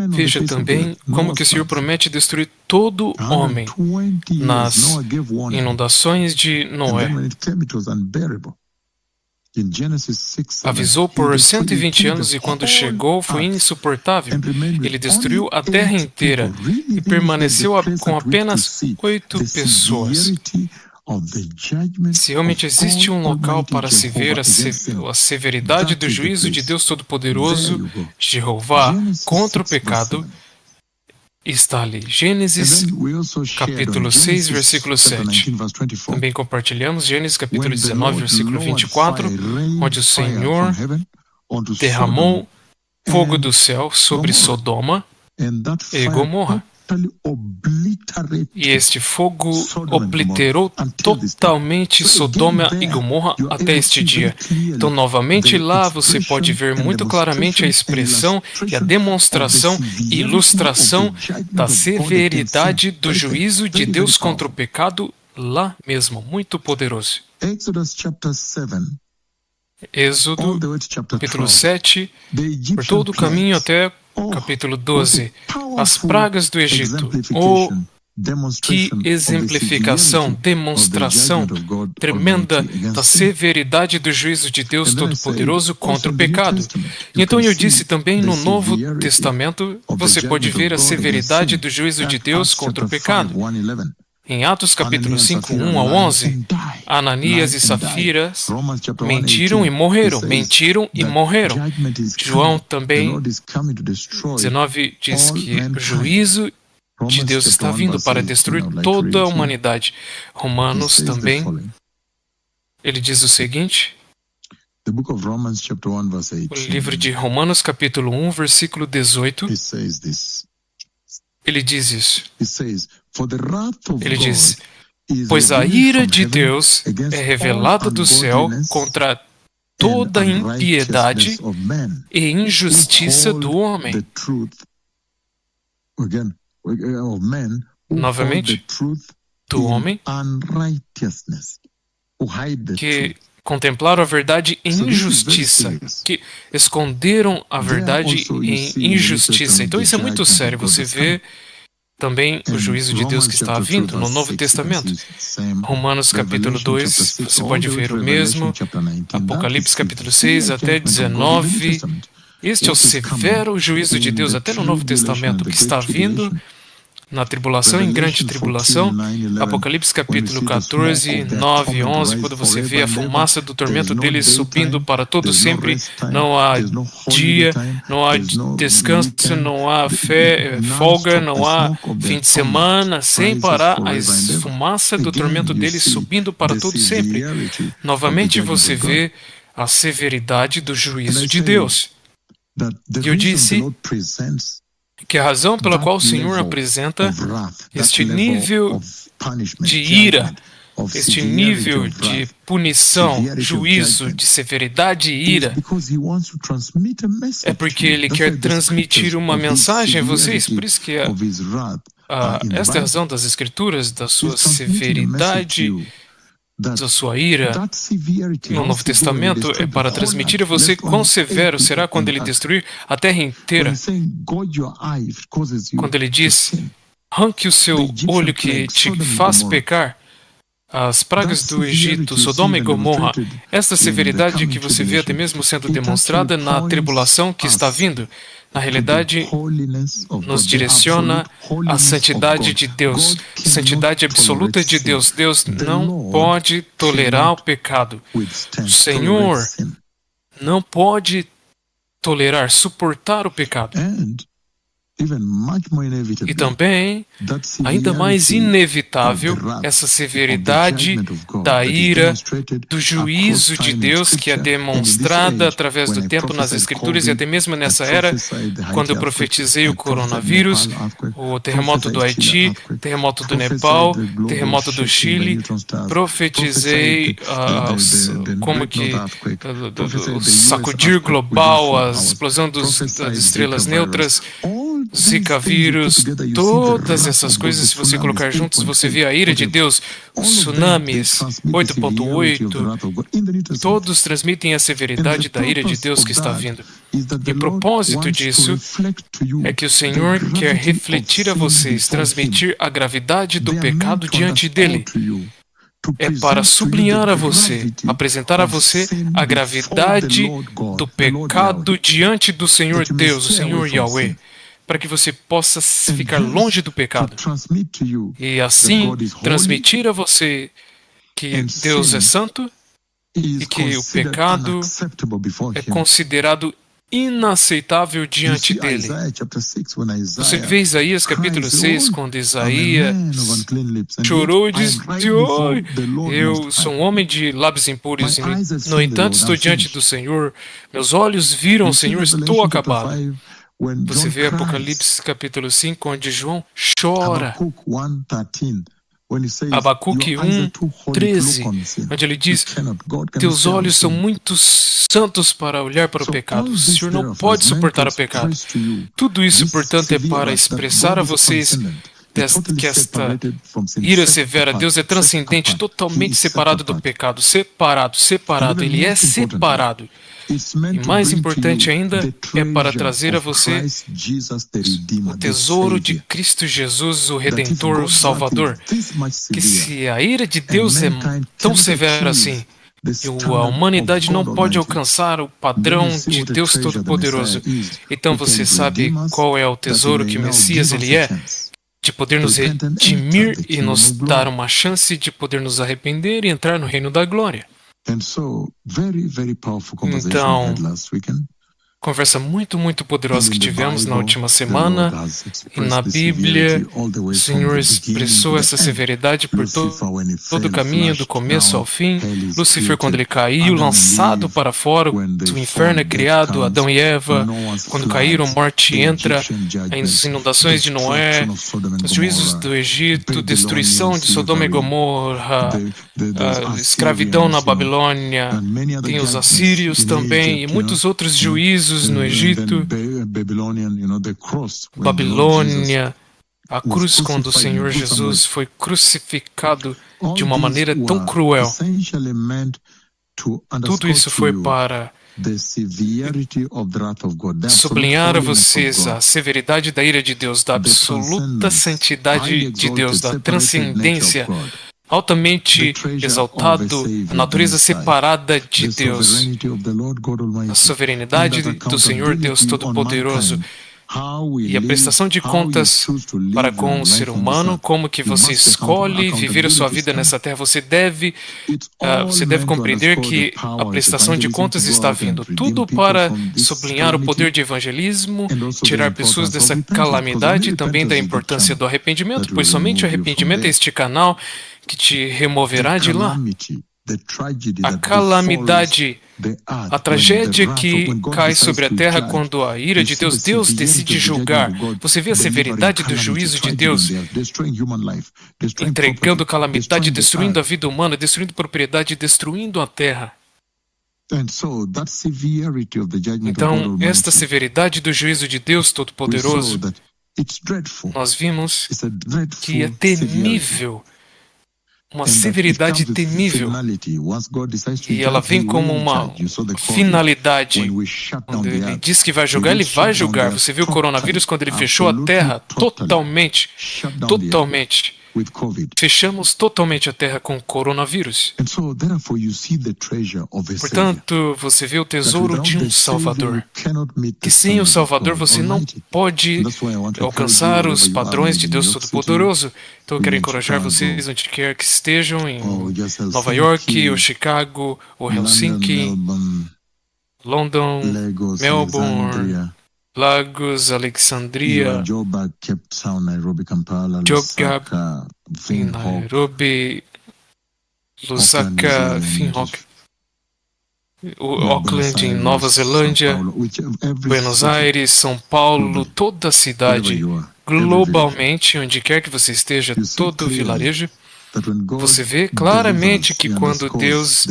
Veja também como que o Senhor promete destruir todo homem nas inundações de Noé. Avisou por 120 anos e quando chegou foi insuportável. Ele destruiu a terra inteira e permaneceu com apenas 8 pessoas. Se realmente existe um local para se ver a severidade do juízo de Deus Todo-Poderoso, Jeová, contra o pecado, está ali. Gênesis capítulo 6, versículo 7. Também compartilhamos Gênesis capítulo 19, versículo 24, onde o Senhor derramou fogo do céu sobre Sodoma e Gomorra. E este fogo obliterou totalmente Sodoma e Gomorra até este dia. Então, novamente, lá você pode ver muito claramente a expressão e a demonstração e ilustração da severidade do juízo de Deus contra o pecado lá mesmo. Muito poderoso. Êxodo, capítulo 7, por todo o caminho até capítulo 12. As pragas do Egito, ou Que exemplificação, demonstração tremenda da severidade do juízo de Deus Todo-Poderoso contra o pecado. E então eu disse também no Novo Testamento, você pode ver a severidade do juízo de Deus contra o pecado. Em Atos capítulo 5, 1 a 11, Ananias e Safira mentiram e morreram. Mentiram e morreram. João também, 19, diz que o juízo de Deus está vindo para destruir toda a humanidade. Romanos também, ele diz o seguinte, o livro de Romanos capítulo 1, versículo 18, ele diz isso. Ele diz, pois a ira de Deus é revelada do céu contra toda a impiedade e injustiça do homem. Novamente, do homem que contemplaram a verdade em injustiça, que esconderam a verdade em injustiça. Então isso é muito sério. Você vê também o juízo de Deus que está vindo no Novo Testamento. Romanos capítulo 2, você pode ver o mesmo. Apocalipse capítulo 6 até 19. Este é o severo juízo de Deus, até no Novo Testamento, que está vindo na tribulação, em grande tribulação. Apocalipse capítulo 14, 9 e 11, quando você vê a fumaça do tormento deles subindo para todo sempre, não há dia, não há descanso, não há folga, não há fim de semana, sem parar, a fumaça do tormento deles subindo para todo sempre. Novamente você vê a severidade do juízo de Deus. E eu disse que a razão pela qual o Senhor apresenta este nível de ira, este nível de punição, juízo, de severidade e ira, é porque Ele quer transmitir uma mensagem a vocês. Por isso que esta é a razão das Escrituras, da sua severidade, da sua ira no Novo Testamento, é para transmitir a você quão severo será quando Ele destruir a terra inteira. Quando Ele diz, arranque o seu olho que te faz pecar, as pragas do Egito, Sodoma e Gomorra, esta severidade que você vê até mesmo sendo demonstrada na tribulação que está vindo, na realidade, nos direciona à santidade de Deus, santidade absoluta de Deus. Deus não pode tolerar o pecado. O Senhor não pode tolerar, suportar o pecado. E também, ainda mais inevitável, essa severidade da ira, do juízo de Deus que é demonstrada através do tempo nas Escrituras e até mesmo nessa era, quando eu profetizei o coronavírus, o terremoto do Haiti, terremoto do Nepal, terremoto do Chile, profetizei como que o sacudir global, a explosão das estrelas neutras, Zika vírus, todas essas coisas, se você colocar juntos, você vê a ira de Deus, tsunamis, 8.8, todos transmitem a severidade da ira de Deus que está vindo. E o propósito disso é que o Senhor quer refletir a vocês, transmitir a gravidade do pecado diante dele. É para sublinhar a você, apresentar a você a gravidade do pecado diante do Senhor Deus, o Senhor Yahweh, para que você possa ficar longe do pecado e assim transmitir a você que Deus é santo e que o pecado é considerado inaceitável diante dele. Você vê Isaías capítulo 6, quando Isaías chorou e disse, eu sou um homem de lábios impuros, no entanto estou diante do Senhor, meus olhos viram o Senhor, estou acabado. Você vê Apocalipse capítulo 5, onde João chora. Abacuque 1:13, onde ele diz, teus olhos são muito santos para olhar para o pecado. O Senhor não pode suportar o pecado. Tudo isso, portanto, é para expressar a vocês que esta ira severa, Deus é transcendente, totalmente separado do pecado, separado, Ele é separado. E mais importante ainda, é para trazer a você o tesouro de Cristo Jesus, o Redentor, o Salvador. Que se a ira de Deus é tão severa assim, e a humanidade não pode alcançar o padrão de Deus Todo-Poderoso, então você sabe qual é o tesouro que o Messias ele é? De poder nos redimir e nos dar uma chance de poder nos arrepender e entrar no reino da glória. Então, conversa muito poderosa que tivemos na última semana, e na Bíblia o Senhor expressou essa severidade por todo o caminho, do começo ao fim. Lúcifer, quando ele caiu, lançado para fora, o inferno é criado, Adão e Eva, quando caíram, morte entra, as inundações de Noé, os juízos do Egito, destruição de Sodoma e Gomorra, a escravidão na Babilônia, tem os assírios também, e muitos outros juízos no Egito, Babilônia, a cruz quando o Senhor Jesus foi crucificado de uma maneira tão cruel. Tudo isso foi para sublinhar a vocês a severidade da ira de Deus, da absoluta santidade de Deus, da transcendência, altamente exaltado, a natureza separada de Deus, a soberanidade do Senhor Deus Todo-Poderoso e a prestação de contas para com o ser humano, como que você escolhe viver a sua vida nessa terra. Você deve compreender que a prestação de contas está vindo. Tudo para sublinhar o poder de evangelismo, tirar pessoas dessa calamidade e também da importância do arrependimento, pois somente o arrependimento é este canal que te removerá de lá. A calamidade, a tragédia que cai sobre a terra quando a ira de Deus decide julgar. Você vê a severidade do juízo de Deus entregando calamidade, destruindo a vida humana, destruindo propriedade, destruindo a terra. Então, esta severidade do juízo de Deus Todo-Poderoso, nós vimos que é temível, uma severidade temível, e ela vem como uma finalidade. Quando ele diz que vai julgar, ele vai julgar. Você viu o coronavírus quando ele fechou a terra totalmente. Fechamos totalmente a terra com o coronavírus. Portanto, você vê o tesouro de um Salvador. Que sem o Salvador você não pode alcançar os padrões de Deus Todo-Poderoso. Então eu quero encorajar vocês, onde quer que estejam, em Nova York, ou Chicago, ou Helsinki, London, Melbourne, Lagos, Alexandria, Jogab, em Nairobi, Lusaka, Finhock, Auckland, em Nova Zelândia, Buenos Aires, São Paulo, toda a cidade, globalmente, onde quer que você esteja, todo o vilarejo, você vê claramente que quando Deus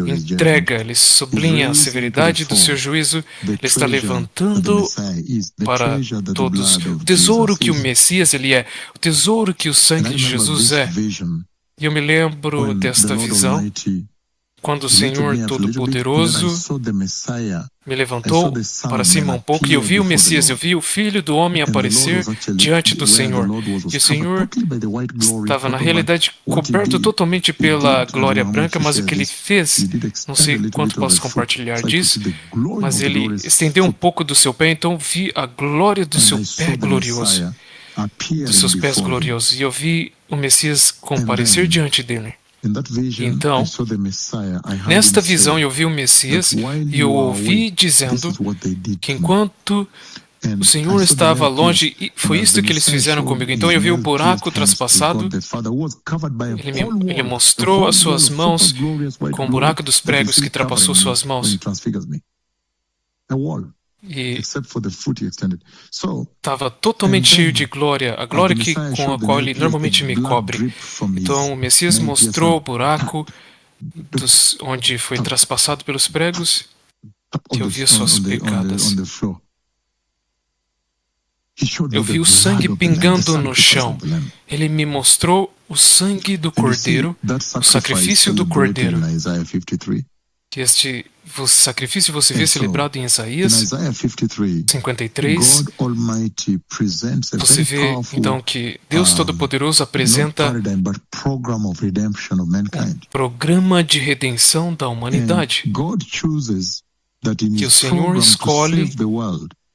entrega, Ele sublinha a severidade do seu juízo, Ele está levantando para todos o tesouro que o Messias Ele é, o tesouro que o sangue de Jesus é. E eu me lembro desta visão, quando o Senhor Todo-Poderoso me levantou para cima um pouco e eu vi o Messias, eu vi o Filho do Homem aparecer diante do Senhor. E o Senhor estava, na realidade, coberto totalmente pela glória branca, mas o que ele fez, não sei quanto posso compartilhar disso, mas ele estendeu um pouco do seu pé, então vi a glória do seu pé glorioso, dos seus pés gloriosos, e eu vi o Messias comparecer diante dele. Então, nesta visão eu vi o Messias e eu ouvi dizendo que enquanto o Senhor estava longe, e foi isto que eles fizeram comigo. Então eu vi o buraco traspassado, ele mostrou as suas mãos com o buraco dos pregos que ultrapassou suas mãos. E estava totalmente cheio de glória, a glória com a qual Ele normalmente me cobre. Então o Messias mostrou o buraco onde foi traspassado pelos pregos, e eu vi as suas pegadas. Eu vi o sangue pingando no chão. Ele me mostrou o sangue do Cordeiro, o sacrifício do Cordeiro. Que este sacrifício você vê celebrado em Isaías 53. Você vê então que Deus Todo-Poderoso apresenta um programa de redenção da humanidade. Que o Senhor escolhe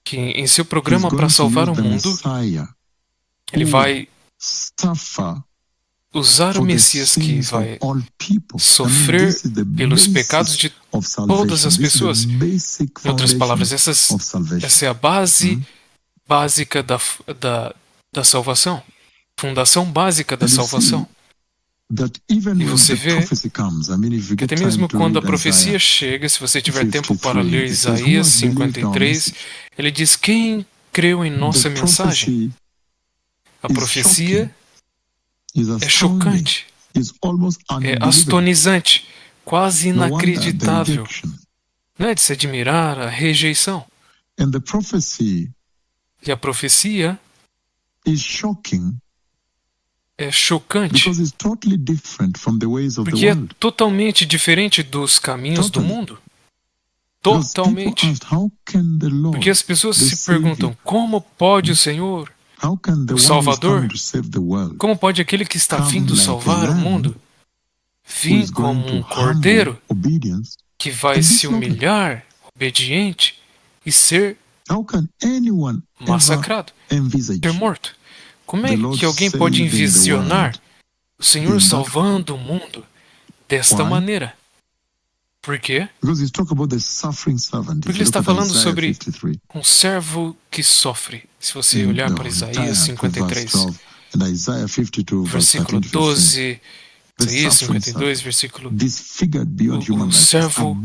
que em seu programa para salvar o mundo, Ele vai usar o Messias que vai sofrer pelos pecados de todas as pessoas. Em outras palavras, essa é a base básica da salvação, fundação básica da salvação. E você vê que até mesmo quando a profecia chega, se você tiver tempo para ler Isaías 53, ele diz: quem creu em nossa mensagem? A profecia é chocante, é astonizante, quase inacreditável. Não é de se admirar a rejeição. E a profecia é chocante, porque é totalmente diferente dos caminhos do mundo. Totalmente. Porque as pessoas se perguntam: como pode o Senhor, o Salvador, como pode aquele que está vindo salvar o mundo, vir como um cordeiro que vai se humilhar, obediente, e ser massacrado, ser morto? Como é que alguém pode envisionar o Senhor salvando o mundo desta maneira? Por quê? Porque ele está falando sobre um servo que sofre. Se você olhar para Isaías 53, versículo 12, Isaías 52, versículo... Um servo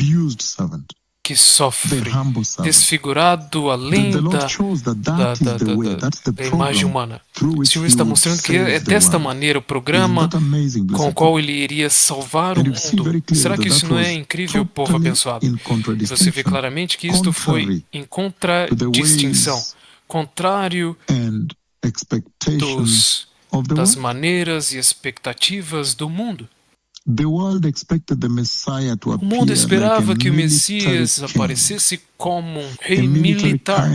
que sofre, desfigurado além da imagem humana. O Senhor está mostrando que é desta maneira o programa com o qual Ele iria salvar o mundo. Será que isso não é incrível, povo abençoado? E você vê claramente que isto foi em contradistinção, contrário das maneiras e expectativas do mundo. O mundo esperava que o Messias aparecesse como um rei militar,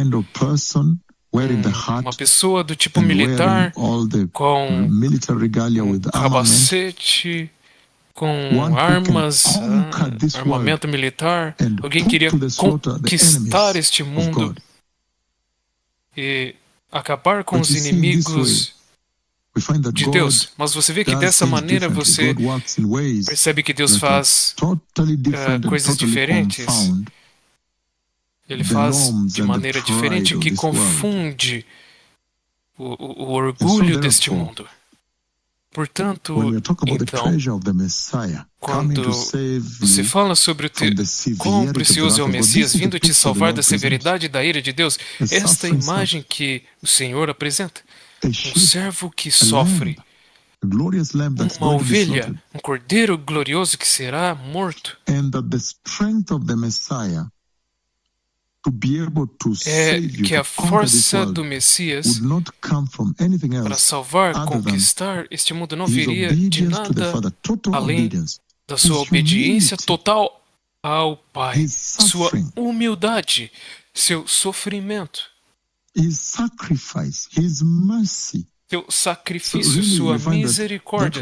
uma pessoa do tipo militar, com capacete, com armas, armamento militar. Alguém queria conquistar este mundo e acabar com os inimigos de Deus. Mas você vê que dessa maneira você percebe que Deus faz coisas diferentes. Ele faz de maneira diferente, que confunde o orgulho deste mundo. Portanto, então, quando você fala sobre quão precioso é o Messias vindo te salvar da severidade e da ira de Deus, esta imagem que o Senhor apresenta, um servo que sofre, uma ovelha, um cordeiro glorioso que será morto. É que a força do Messias para salvar, conquistar este mundo não viria de nada além da sua obediência total ao Pai, sua humildade, seu sofrimento, seu sacrifício, sua misericórdia.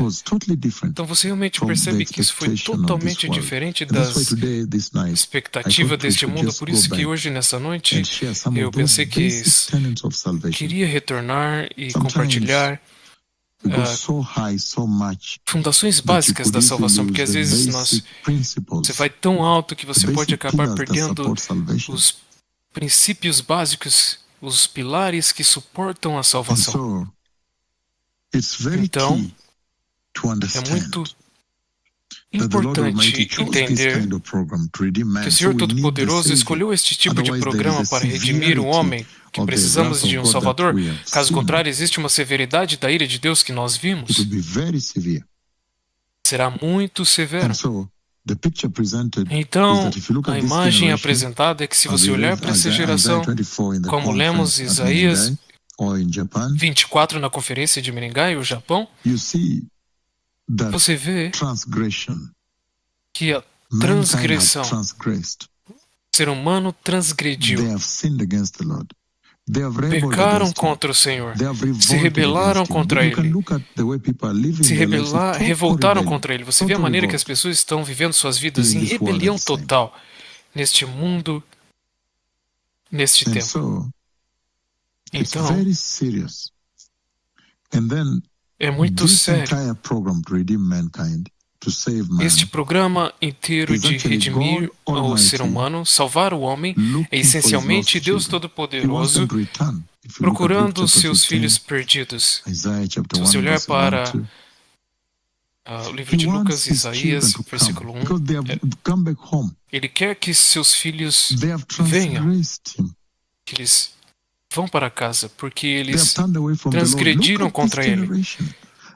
Então você realmente percebe que isso foi totalmente diferente das expectativas deste mundo. Por isso que hoje, nessa noite, eu pensei que queria retornar e compartilhar fundações básicas da salvação, porque às vezes você vai tão alto que você pode acabar perdendo os princípios básicos, os pilares que suportam a salvação. Então, é muito importante entender que o Senhor Todo-Poderoso escolheu este tipo de programa para redimir o homem, que precisamos de um Salvador. Caso contrário, existe uma severidade da ira de Deus que nós vimos. Será muito severo. Então, a imagem apresentada é que se você olhar para essa geração, como lemos Isaías or in Japan, 24 na conferência de Menengai, o Japão, you see that você vê transgression. que a Mankind has transgressão, transgressed. o ser humano transgrediu, They have sinned against the Lord. They have rebelled pecaram against him. contra o Senhor, They have se revolted rebelaram against him. contra You can Ele, look at the way people are living se their lives in total revoltaram rebellion, contra Ele. Você vê a total maneira que as revolt. pessoas estão vivendo suas vidas In em this world rebelião at the same. total neste mundo, neste And tempo. so it's Então, very serious. And then é muito this sério. entire program to redeem mankind, to save man, Este programa inteiro is de actually redimir God o ser Almighty humano, salvar o homem, é looking for his essencialmente lost Deus children. He wants Todo-Poderoso them to return. If you look at Luke procurando os chapter seus 15, filhos perdidos. Isaiah chapter Se você 1, olhar verse 1, para 2, o livro he de wants Lucas, his children Isaías, to come versículo 1, because they have come back home. ele quer que seus filhos They have venham, transgressed him. que eles vão para casa, porque They have eles turned away from the Lord. Look transgrediram at this contra ele. generation.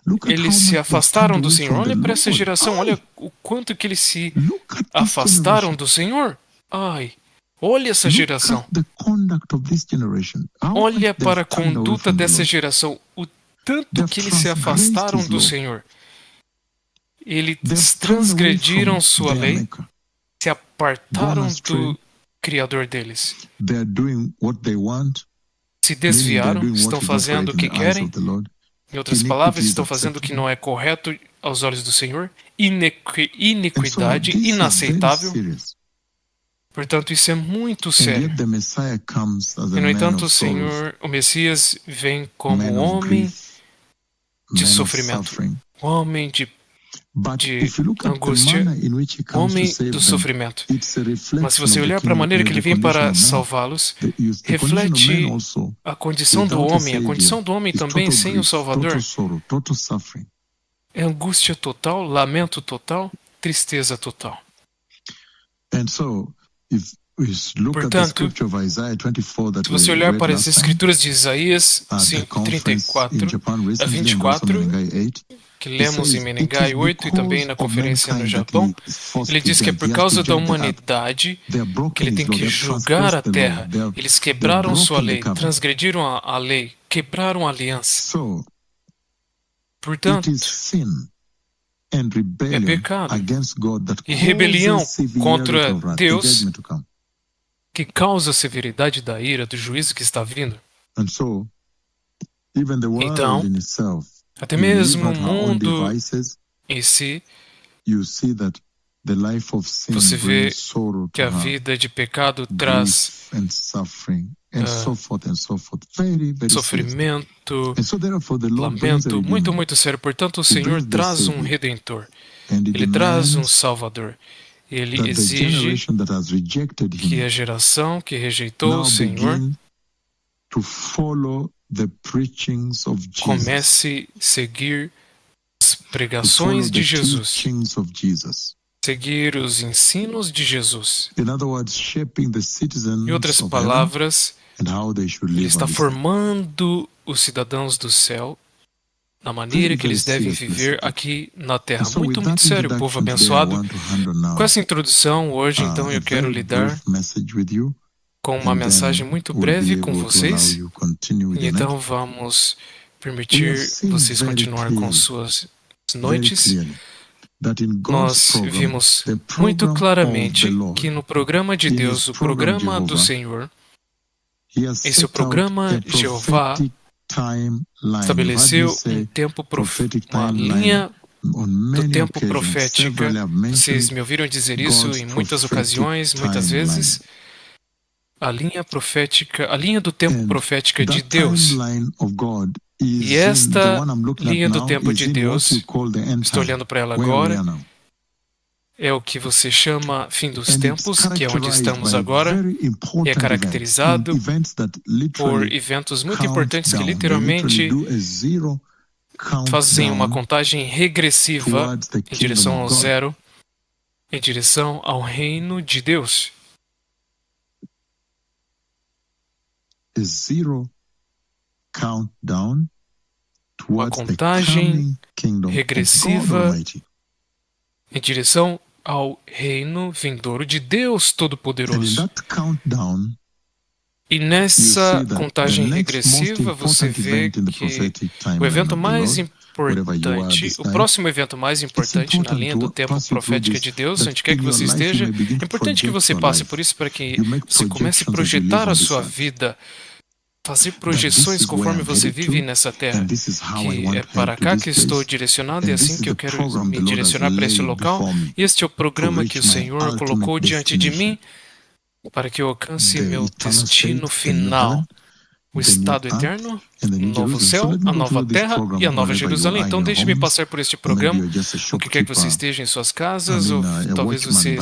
Look at how Eles se much they've turned afastaram do away Senhor. from the Olha para essa Lord. geração, Ai, olha o quanto que eles se look at this afastaram generation. do Senhor. Ai, olha essa Look geração. at the conduct of this generation. How much Olha they've para a turned away conduta from the dessa Lord. geração, o tanto They've que eles se transgressed afastaram his do law. Senhor. Eles They've turned away transgrediram from sua their lei, maker. se apartaram Gone astray. do Criador deles. They're doing what they want, Se meaning they're desviaram, doing estão what is not fazendo right o que in the eyes querem. of the Lord. Em outras Iniquity palavras, is estão fazendo o que acceptable. não é correto aos olhos do Senhor. And so Iniquidade, this is very inaceitável. serious. Portanto, isso é muito And sério. yet the Messiah comes as E, a no man entanto, of o sorrows, Senhor, o Messias, vem como man of homem grief, de man of sofrimento, suffering. homem de But de if you look at the angústia, manner in which he comes to homem save do them, sofrimento. it's a Mas se reflection você of the olhar para a maneira que ele the vem condition para of man. salvá-los, The condition of man reflete also, a condição do without a homem, a condição savior, do homem is também total sem o grief, Salvador. total sorrow, total suffering. É angústia total, lamento total, tristeza total. And so, if we look at the Portanto, scripture of Isaiah 24 that se we você olhar read para as last time escrituras de Isaías at the conference in 5:34 Japan a recently and also 24, Menengai 8, que it lemos em says, it Menengai is 8 e também because na of conferência no mankind that Japão, he is forced ele to diz que é judge. por He has to causa da judge the earth. humanidade They have que broken ele tem his law. que They have julgar a transgressed the law. terra. They have Eles quebraram sua broken the lei, covenant. transgrediram a lei, quebraram a aliança. So, it Portanto, is sin and é rebellion pecado against God that e rebelião causes severity contra of wrath, the Deus judgment to come. que causa a severidade da ira, do juízo que está vindo. And so, even the world Então, in itself, até you leave mesmo out o our own mundo devices, em si, you see that the life of sin você vê brings sorrow que to a her, vida de pecado traz grief and suffering, and so forth and so forth. Very, very serious. sofrimento, And so therefore the Lord brings a lamento, muito, redeemer. muito sério. Portanto, o He Senhor brings the traz um Savior. redentor. And he Ele traz um demands salvador. Ele that the exige generation that has rejected que him a geração que rejeitou now o Senhor begin to follow the preachings of Jesus. comece a seguir as To follow pregações the de Jesus, teachings of Jesus. seguir os ensinos de Jesus. In other words, shaping the citizens Em outras of heaven palavras, and how they should ele live está on this earth. formando os cidadãos do céu na maneira que eles devem viver aqui na terra. And so with Muito, that muito sério, povo introduction today, I abençoado. want to handle now Com essa introdução, hoje, então, a eu quero very lidar brief message with you, com uma and mensagem then muito we'll breve be com able to allow vocês. you continue with E your então night. vamos We permitir have seen vocês very continuar com clearly, suas very noites. clearly, that in God's Nós program, vimos the muito program of claramente the Lord, que no programa de in Deus, his o program programa do Jehovah, Senhor, He has em seu set out programa a Jeová, prophetic timeline. You've heard me estabeleceu say tempo prophetic uma timeline linha on do many tempo occasions. profética. Several have Vocês mentioned me ouviram dizer isso God's em muitas prophetic ocasiões, muitas timeline. vezes. A linha profética, a linha do tempo And profética de that Deus. timeline of God E is in the esta one I'm looking linha at do now tempo is de in what Deus, you call the end estou time, olhando para ela where we agora, are now. é o que você chama fim dos And it's tempos, que é onde characterized estamos by agora. very É important caracterizado events that por literally eventos muito count importantes que down. They literalmente literally do a zero fazem uma countdown contagem regressiva towards the em kingdom direção ao of God. zero, em direção ao reino de Deus. A zero countdown towards the contagem coming kingdom of God regressiva Almighty. Em direção ao reino vindouro de Deus And in Todo-Poderoso. that countdown, E nessa contagem regressiva, você vê que o evento mais importante, o próximo evento mais importante na linha do tempo profética de Deus, onde quer que você esteja, é importante que você passe por isso para que você comece a projetar a sua vida, fazer projeções conforme você vive nessa terra, que é para cá que estou direcionado, é assim que eu quero me direcionar para este local. Este é o programa que o Senhor colocou diante de mim para que eu alcance meu destino final, o estado eterno, o novo céu, a nova terra e a nova Jerusalém. Então deixe-me passar por este programa, o que quer que você esteja em suas casas, ou talvez você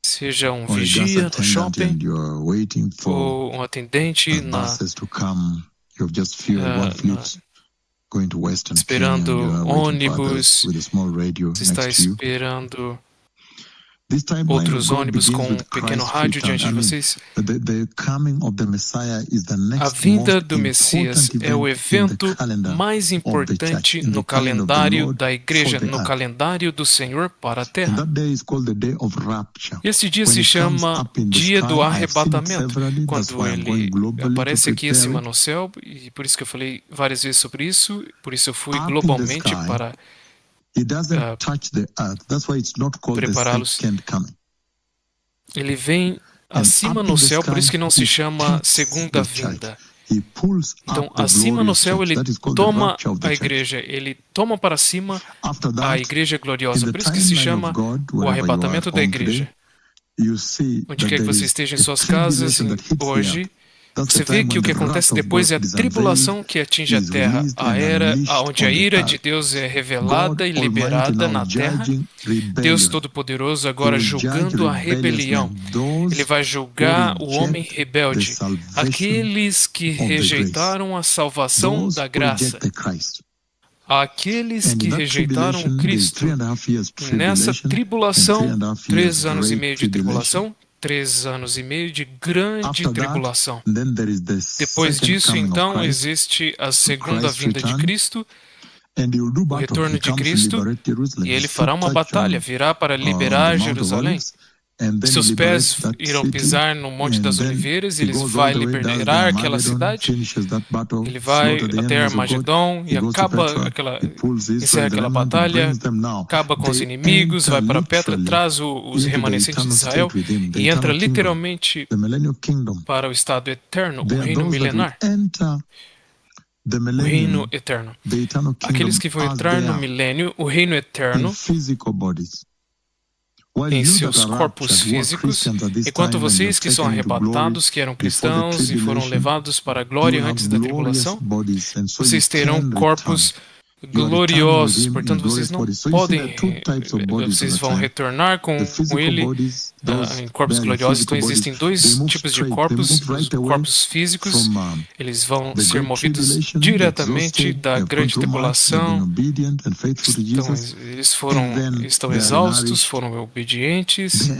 seja um vigia no shopping, ou um atendente esperando ônibus, você está esperando outros ônibus com um pequeno rádio diante de vocês. A vinda do Messias é o evento mais importante no calendário da igreja, no calendário do Senhor para a terra. Esse dia se chama Dia do Arrebatamento, quando ele aparece aqui acima no céu, e por isso que eu falei várias vezes sobre isso, por isso eu fui globalmente para prepará-los. Ele vem acima no céu, por isso que não se chama segunda vinda. Então, acima no céu, ele toma a igreja, ele toma para cima a igreja gloriosa, por isso que se chama o arrebatamento da igreja. Onde quer que você esteja em suas casas hoje, você vê que o que acontece depois é a tribulação que atinge a terra, a era onde a ira de Deus é revelada e liberada na terra. Deus Todo-Poderoso agora julgando a rebelião. Ele vai julgar o homem rebelde, aqueles que rejeitaram a salvação da graça, aqueles que rejeitaram Cristo. Nessa tribulação, 3 anos e meio de tribulação, 3 anos e meio de grande tribulação. Depois disso, então, existe a segunda vinda de Cristo, o retorno de Cristo, e ele fará uma batalha, virá para liberar Jerusalém. Seus pés irão pisar no Monte das Oliveiras, ele vai liberar aquela cidade, ele vai até Armagedon e encerra aquela batalha, acaba com os inimigos, vai para Petra, traz os remanescentes de Israel e entra literalmente para o estado eterno, o reino milenar. O reino eterno. Aqueles que vão entrar no milênio, o reino eterno, em seus corpos físicos, enquanto vocês que são arrebatados, que eram cristãos e foram levados para a glória antes da tribulação, vocês terão corpos gloriosos, portanto vocês não podem, vocês vão retornar com ele em corpos gloriosos. Então existem 2 tipos de corpos, os corpos físicos, eles vão ser movidos diretamente da grande tribulação. Então eles estão exaustos, foram obedientes,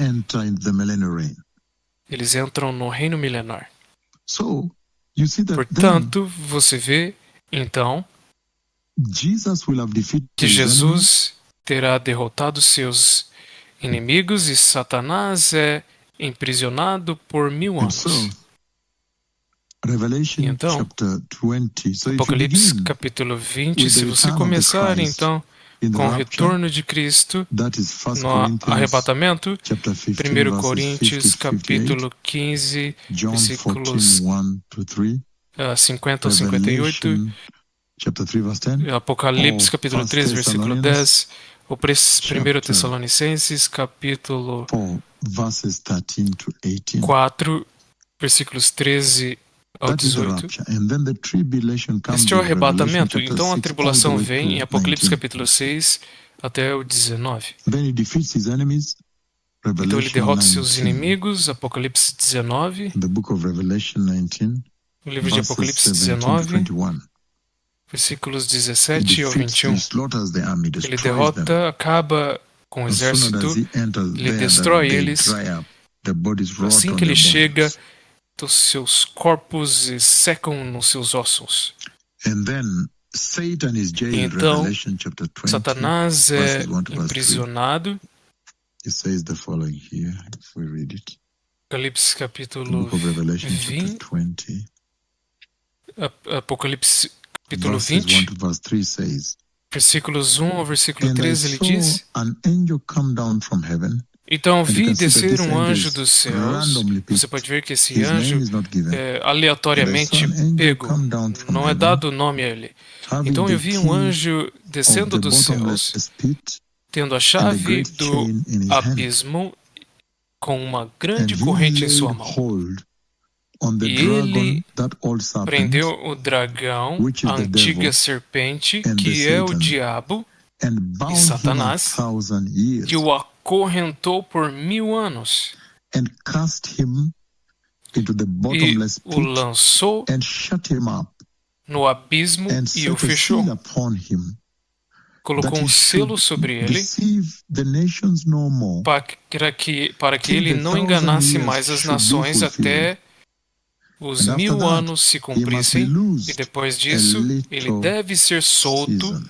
eles entram no reino milenar. Portanto, você vê então que Jesus terá derrotado seus inimigos e Satanás é emprisionado por 1000 anos. Então, Apocalipse capítulo 20, se você começar então com o retorno de Cristo no arrebatamento, 1 Coríntios capítulo 15, versículos 50 ao 58, Apocalipse capítulo 3, versículo 10, o 1 Tessalonicenses capítulo 4, versículos 13 ao 18. Este é o arrebatamento. Então a tribulação vem em Apocalipse capítulo 6 até o 19. Então ele derrota seus inimigos, Apocalipse 19, o livro de Apocalipse 19, versículos 17 ao 21. Ele derrota, acaba com o exército, ele destrói eles. Assim que ele chega, os seus corpos secam nos seus ossos. Então, Satanás é emprisionado. Apocalipse The capítulo book of Revelation, chapter 20, 20, Apocalipse capítulo verses 1 20, to verse 3 says, versículos 1 ao versículo And I 13, ele saw diz: an angel come down from heaven. Então And you vi can see that descer this um angel anjo is dos céus. randomly Você picked. pode ver que esse His name anjo is not given. é And I saw aleatoriamente an angel pego, come down from não é heaven, dado nome a ele. having Então eu the vi um key anjo of descendo the dos céus, bottomless pit tendo a and a chave great do chain in his hand. abismo com uma And grande he corrente em laid sua mão. hold on the E ele dragon, that old serpent, prendeu o dragão, which is a the antiga devil, serpente, and the que é o Satan, diabo and e bound him Satanás, 1,000 e years, o acorrentou por 1000 anos, and cast him into the e bottomless o pit, lançou and shut him up, no abismo and e o set a fechou. seal upon him, Colocou that he selo should sobre ele deceive the nations no more, para que till ele the não 1,000 enganasse years mais as should be nações fulfilled. até os And after 1000 that, anos se he must be cumprissem, e loosed depois a disso ele little deve ser solto season.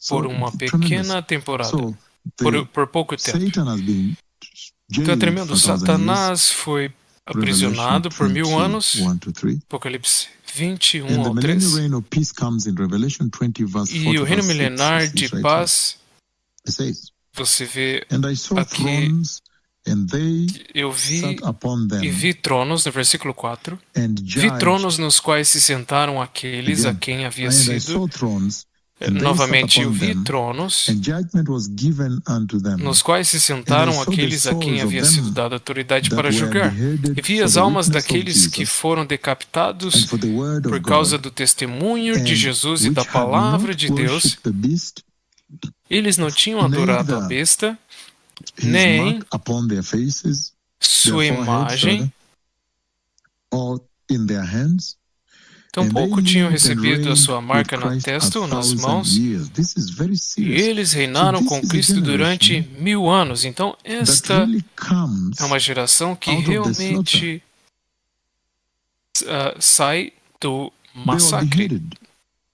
por So uma tremendous. pequena temporada, So the por pouco tempo. Satan has been Então é jailed tremendo. for 1,000 years. Satanás foi Revelation aprisionado por 1000 anos. 21 to 3. Apocalipse 21 And the ao millennial 3. reign of peace comes in Revelation 20 verse 4 E to o reino verse 6. milenar It de says right paz, here. It says, você vê And I saw aqui, thrones, and they eu sat vi upon e them, vi tronos, no versículo 4. and Vi judged. tronos nos quais se sentaram aqueles a Again, quem havia and I sido. saw thrones, and they sat Novamente, eu upon vi them, tronos and judgment was given unto them. nos quais se And I sentaram saw the aqueles a quem souls of havia sido them dada autoridade that para were julgar. beheaded E vi for as the almas witness of daqueles que Jesus foram and decapitados for the word por of causa God, do testemunho de and Jesus e da which had palavra not de Deus. worshipped the beast, Eles não tinham adorado a neither besta, his nem mark upon their faces, sua their foreheads, imagem, or in their hands. And they tampouco tinham lived and recebido a reigned sua with marca na Christ testa ou nas 1,000 mãos, years. This is very e serious. eles So reinaram this com is a Cristo durante generation 1000 anos. Então, that esta really comes é uma geração que out of the slaughter. realmente sai do They were massacre. beheaded.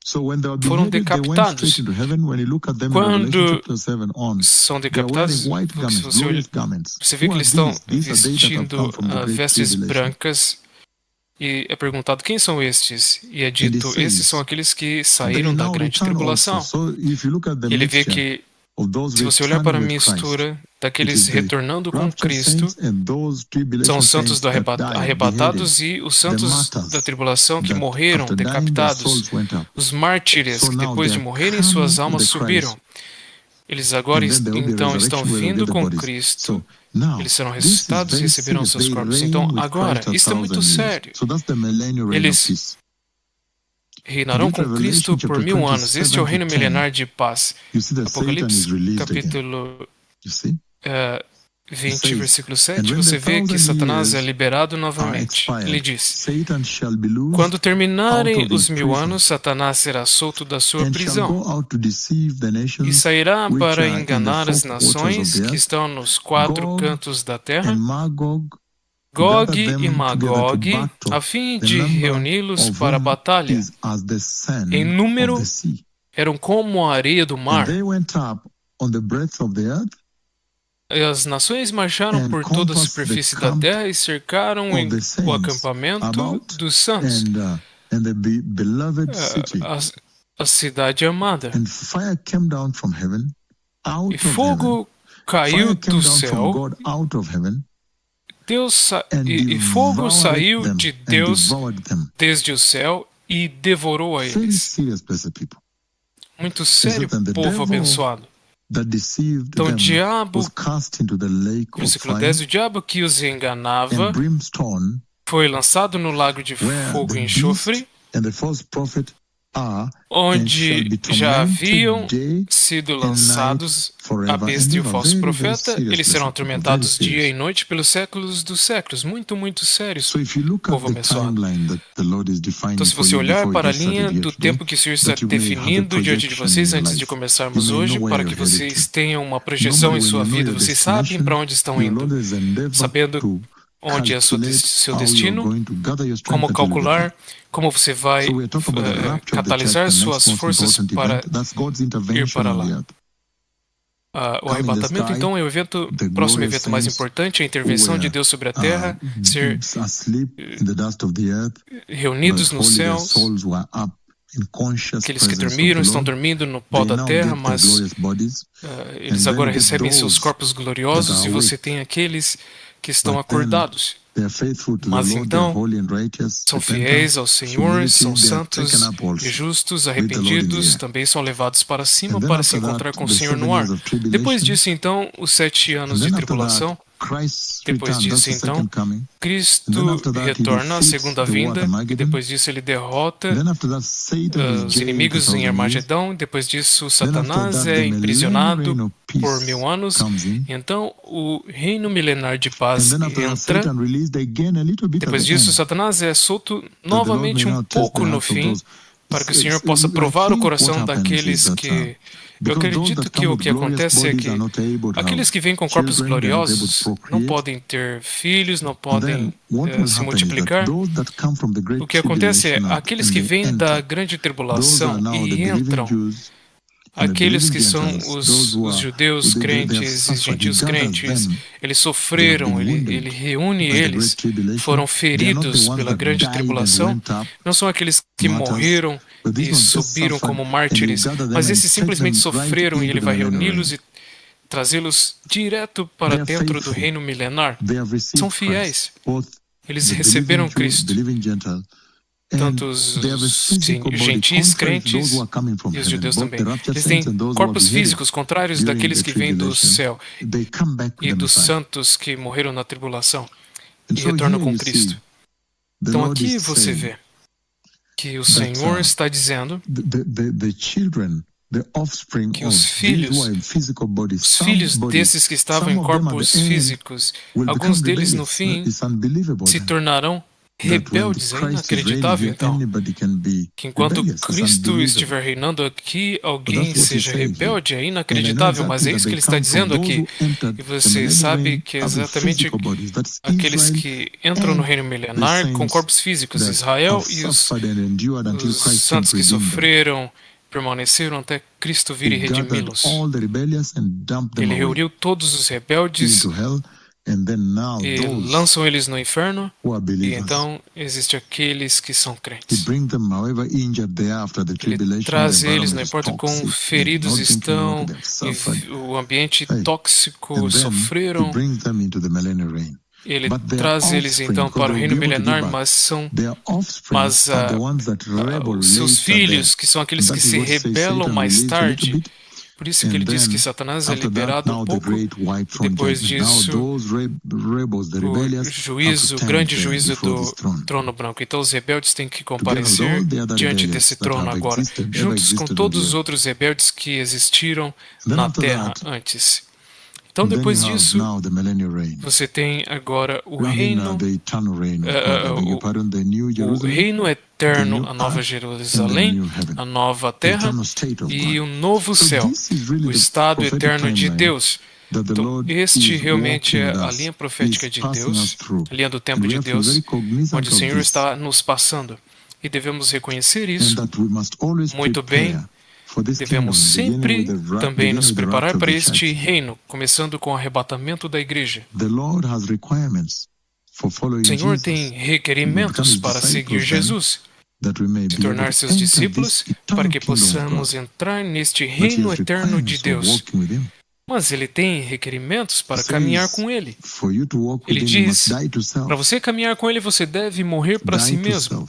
So when they were Foram beheaded, they went decapitados. straight into heaven. When you look at them in Revelation Quando chapter 7 on, são they are wearing decapitados, white se garments, você olha, glorious garments. você vê Who que are eles estão these? These are they that have vestindo come from the great vestes tribulation. brancas, e é perguntado quem são estes, e é And it dito, estes says, são aqueles que they saíram da now grande return tribulação. also. So if you look at the E ele vê mixture que, of those se você olhar para a returning with Christ, mistura it daqueles is the retornando com rapture Cristo, saints and those são tribulation os santos saints do that died, beheaded, arrebatados e os the santos martyrs da tribulação que that morreram after dying their decapitados, souls went up. os mártires So que now depois they de are morrerem suas coming almas with the subiram. Christ, Eles agora and then there will be a então estão resurrection where they'll vindo get the com bodies. Cristo. So now Eles serão this is ressuscitados e very receberão serious. seus They corpos. reign Então with agora, Christ isso é muito 1,000 years. sério. So that's the millennial reign of Eles peace. reinarão And com in Cristo Revelation por chapter 1000 anos. Este é o 27 reino to 10, milenar de paz. you see that Satan is Apocalipse released again. capítulo You see? 20, says, versículo And 7, when você the vê que 1,000 Satanás é years liberado are novamente. Ele expired, diz: Satan shall be loosed quando out terminarem of os his 1000 prison, anos, Satanás será solto da sua and shall prisão go out to deceive the e nations sairá which para are in the enganar as four quarters of nações the que earth, estão nos 4 Gog cantos da terra, and Magog, to Gog gather e them together to Magog, battle. a fim The de number reuni-los of para a whom batalha. is as the Em sand of número, the sea. eram como a areia do And mar. they went up on the breadth of the earth, E as nações marcharam and por toda a compassed the superfície da camp terra e cercaram of the o saints acampamento about, dos santos, and the beloved city. a cidade amada. And fire came down from heaven, out E of heaven. fogo caiu Fire came do down from céu, God out of heaven, and e fogo devoured saiu them, de and Deus devoured them. desde o céu e devorou a Very eles. serious, blessed people. Muito sério, that the povo devil abençoado. That deceived Então o them diabo, was cast into the lake of versículo fire 10, o diabo que os enganava and brimstone, foi lançado no lago de where fogo the e enxofre, beast and the false prophet are, and shall onde be já haviam tormented day sido and night lançados a forever besta and e o ever. falso Very, very profeta. serious, Eles serão blessed people, atormentados very dia e serious. noite pelos séculos dos séculos. Muito, muito sérios, So if you look at povo the abençoado. timeline that the Lord is defining Então, se for você you olhar before para a we get linha started here do today, tempo que o Senhor está that you may have a definindo diante de projection vocês in your antes de life. começarmos You may hoje, know where para you're que headed vocês to. tenham uma projeção Normally, em when sua you know vida, your vocês sabem destination, para onde estão you'll indo, always endeavor sabendo to onde é seu calculate how you're destino, going to gather your strength como until you get there. calcular, como você vai So we're talking about the rapture of the church, catalisar the next suas most forças important para event. That's God's ir intervention para on the lá. earth. o arrebatamento, então, é o próximo evento mais importante, a intervenção de Deus sobre a terra, ser reunidos nos céus. Aqueles que dormiram estão dormindo no pó da terra, mas eles agora recebem seus corpos gloriosos, e você tem aqueles que estão acordados. Mas então, são fiéis ao Senhor, são santos e justos, arrependidos, também são levados para cima para se encontrar com o Senhor no ar. Depois disso, então, os 7 anos de tribulação. Depois disso, então, Cristo retorna à segunda vinda, e depois disso ele derrota os inimigos em Armagedão. Depois disso, Satanás é aprisionado por 1000 anos. Então, o reino milenar de paz entra. Depois disso, Satanás é solto novamente um pouco no fim, para que o Senhor possa provar o coração daqueles que... Eu acredito que o que acontece é que aqueles que vêm com corpos gloriosos não podem ter filhos, não podem se multiplicar. O que acontece é aqueles que vêm da grande tribulação e entram, aqueles que são os judeus crentes e gentios crentes, eles sofreram, ele reúne eles, foram feridos pela grande tribulação. Não são aqueles que morreram e subiram como mártires, mas esses simplesmente sofreram, e ele vai reuni-los e trazê-los direto para dentro do reino milenar. São fiéis. Eles receberam Cristo. Tanto os gentis crentes e os judeus também. Eles têm corpos físicos contrários daqueles que vêm do céu e dos santos que morreram na tribulação e retornam com Cristo. Então aqui você vê que o Senhor está dizendo que os filhos desses que estavam em corpos físicos, alguns deles no fim se tornarão rebeldes. É inacreditável, então, que enquanto Cristo estiver reinando aqui, alguém seja rebelde. É inacreditável, mas é isso que ele está dizendo aqui. E você sabe que é exatamente aqueles que entram no reino milenar com corpos físicos, Israel e os santos que sofreram, permaneceram até Cristo vir e redimi-los. Ele reuniu todos os rebeldes e lançam eles no inferno, e então existem aqueles que são crentes. Ele traz eles, não importa quão feridos estão, e o ambiente tóxico sofreram, ele traz eles então para o reino milenar, mas os seus filhos, que são aqueles que se rebelam mais tarde. Por isso que ele diz que Satanás é liberado um pouco. Depois disso, o grande juízo do trono branco. Então os rebeldes têm que comparecer diante desse trono agora, juntos com todos os outros rebeldes que existiram na terra antes. Então depois disso, você tem agora o reino eterno, a nova Jerusalém, a nova terra e o novo céu, o estado eterno de Deus. Então, este realmente é a linha profética de Deus, a linha do tempo de Deus, onde o Senhor está nos passando. E devemos reconhecer isso muito bem. Devemos sempre também nos preparar para este reino, começando com o arrebatamento da igreja. O Senhor tem requerimentos para seguir Jesus, de tornar seus discípulos, para que possamos entrar neste reino eterno de Deus. Mas Ele tem requerimentos para caminhar com Ele. Ele diz, para você caminhar com Ele, você deve morrer para si mesmo.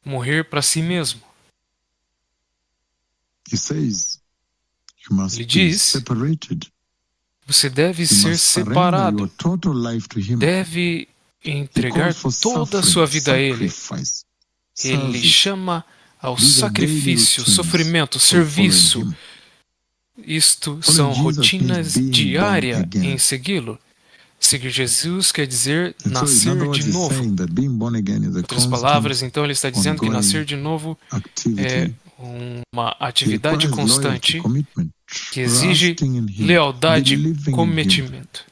Morrer para si mesmo. Ele diz, você deve ser separado, deve entregar toda a sua vida a Ele. Ele chama ao sacrifício, sofrimento, serviço. Isto são rotinas diárias em segui-lo. Seguir Jesus quer dizer nascer de novo. Em outras palavras, então, ele está dizendo que nascer de novo é uma atividade constante que exige lealdade e comprometimento.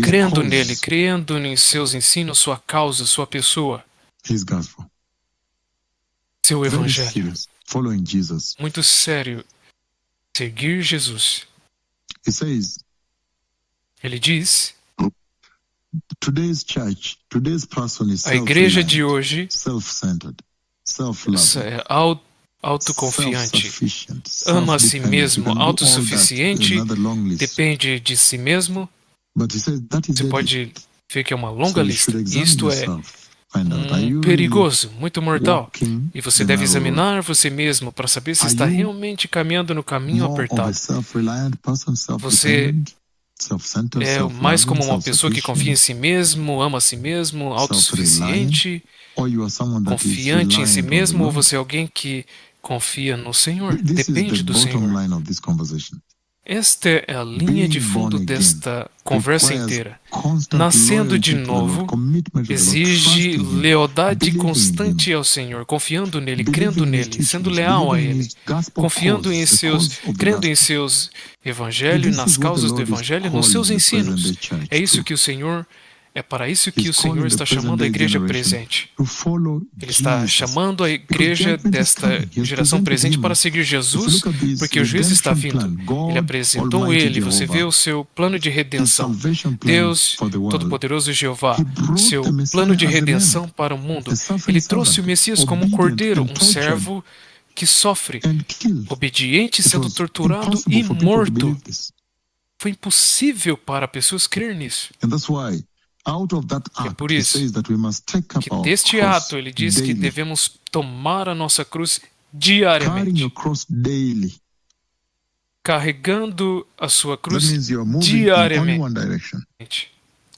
Crendo nele, crendo em seus ensinos, sua causa, sua pessoa, seu evangelho. Muito sério. seguir Jesus. He says, Ele diz, today's church, today's person is a igreja de self-reliant, hoje self-centered, self-loving, é autoconfiante, self-sufficient, ama a si self-dependent. You mesmo, can go all that, autossuficiente, another long list. depende de si mesmo. But he says that is Você deadly. pode ver que é uma longa So you lista. should examine Isto é yourself, find out, are you perigoso, muito mortal. walking E você the deve narrow road? examinar você mesmo para saber se Are está you realmente caminhando no caminho more of a apertado. self-reliant person, Você self-dependent, self-centered, é mais como self-loving, uma pessoa que confia em si mesmo, ama a si mesmo, autossuficiente, or you are someone that is confiante em si reliant on the mesmo, ou Lord? você é alguém que confia no Senhor, This is the depende do bottom Senhor. line of this conversation. Esta é a linha de Being fundo born again desta conversa requires inteira. constant Nascendo de loyalty to the Lord, novo commitment to the Lord, exige trusting Him, lealdade believing in Him, constante ao Senhor, confiando nele, crendo believing in His nele, sendo teachings, leal a believing in ele, His gospel confiando em cause, the seus, cause of the crendo em gospel. seus And evangelhos, this nas is what the causas do Lord is evangelho, nos calling seus the present ensinos. day church É isso to. que o Senhor, é para isso que He's o Senhor calling the está present chamando a day igreja generation presente. to follow Ele está Jesus. chamando a Because igreja judgment is desta coming. He has geração presented presente para Him. seguir If you Jesus, look at this porque o juízo está redemption vindo. plan, Ele God apresentou Almighty ele, você vê Jehovah, o seu plano de His redenção. salvation plan Deus for the world, Todo-Poderoso Jeová, He brought seu the plano Messiah de as a redenção lamb, para o mundo. a suffering Ele trouxe o servant, Messias como um obedient cordeiro, and um tortured servo que sofre, and killed. obediente, It sendo was torturado impossible e for people to morto. believe this. Foi impossível para pessoas crer nisso. And that's why, out of that E é act, por He isso says that we must take up que our deste cross ato ele diz que daily. devemos tomar a nossa cruz Carrying diariamente. your cross daily. Carregando a sua That cruz means you are moving in only diariamente. one direction.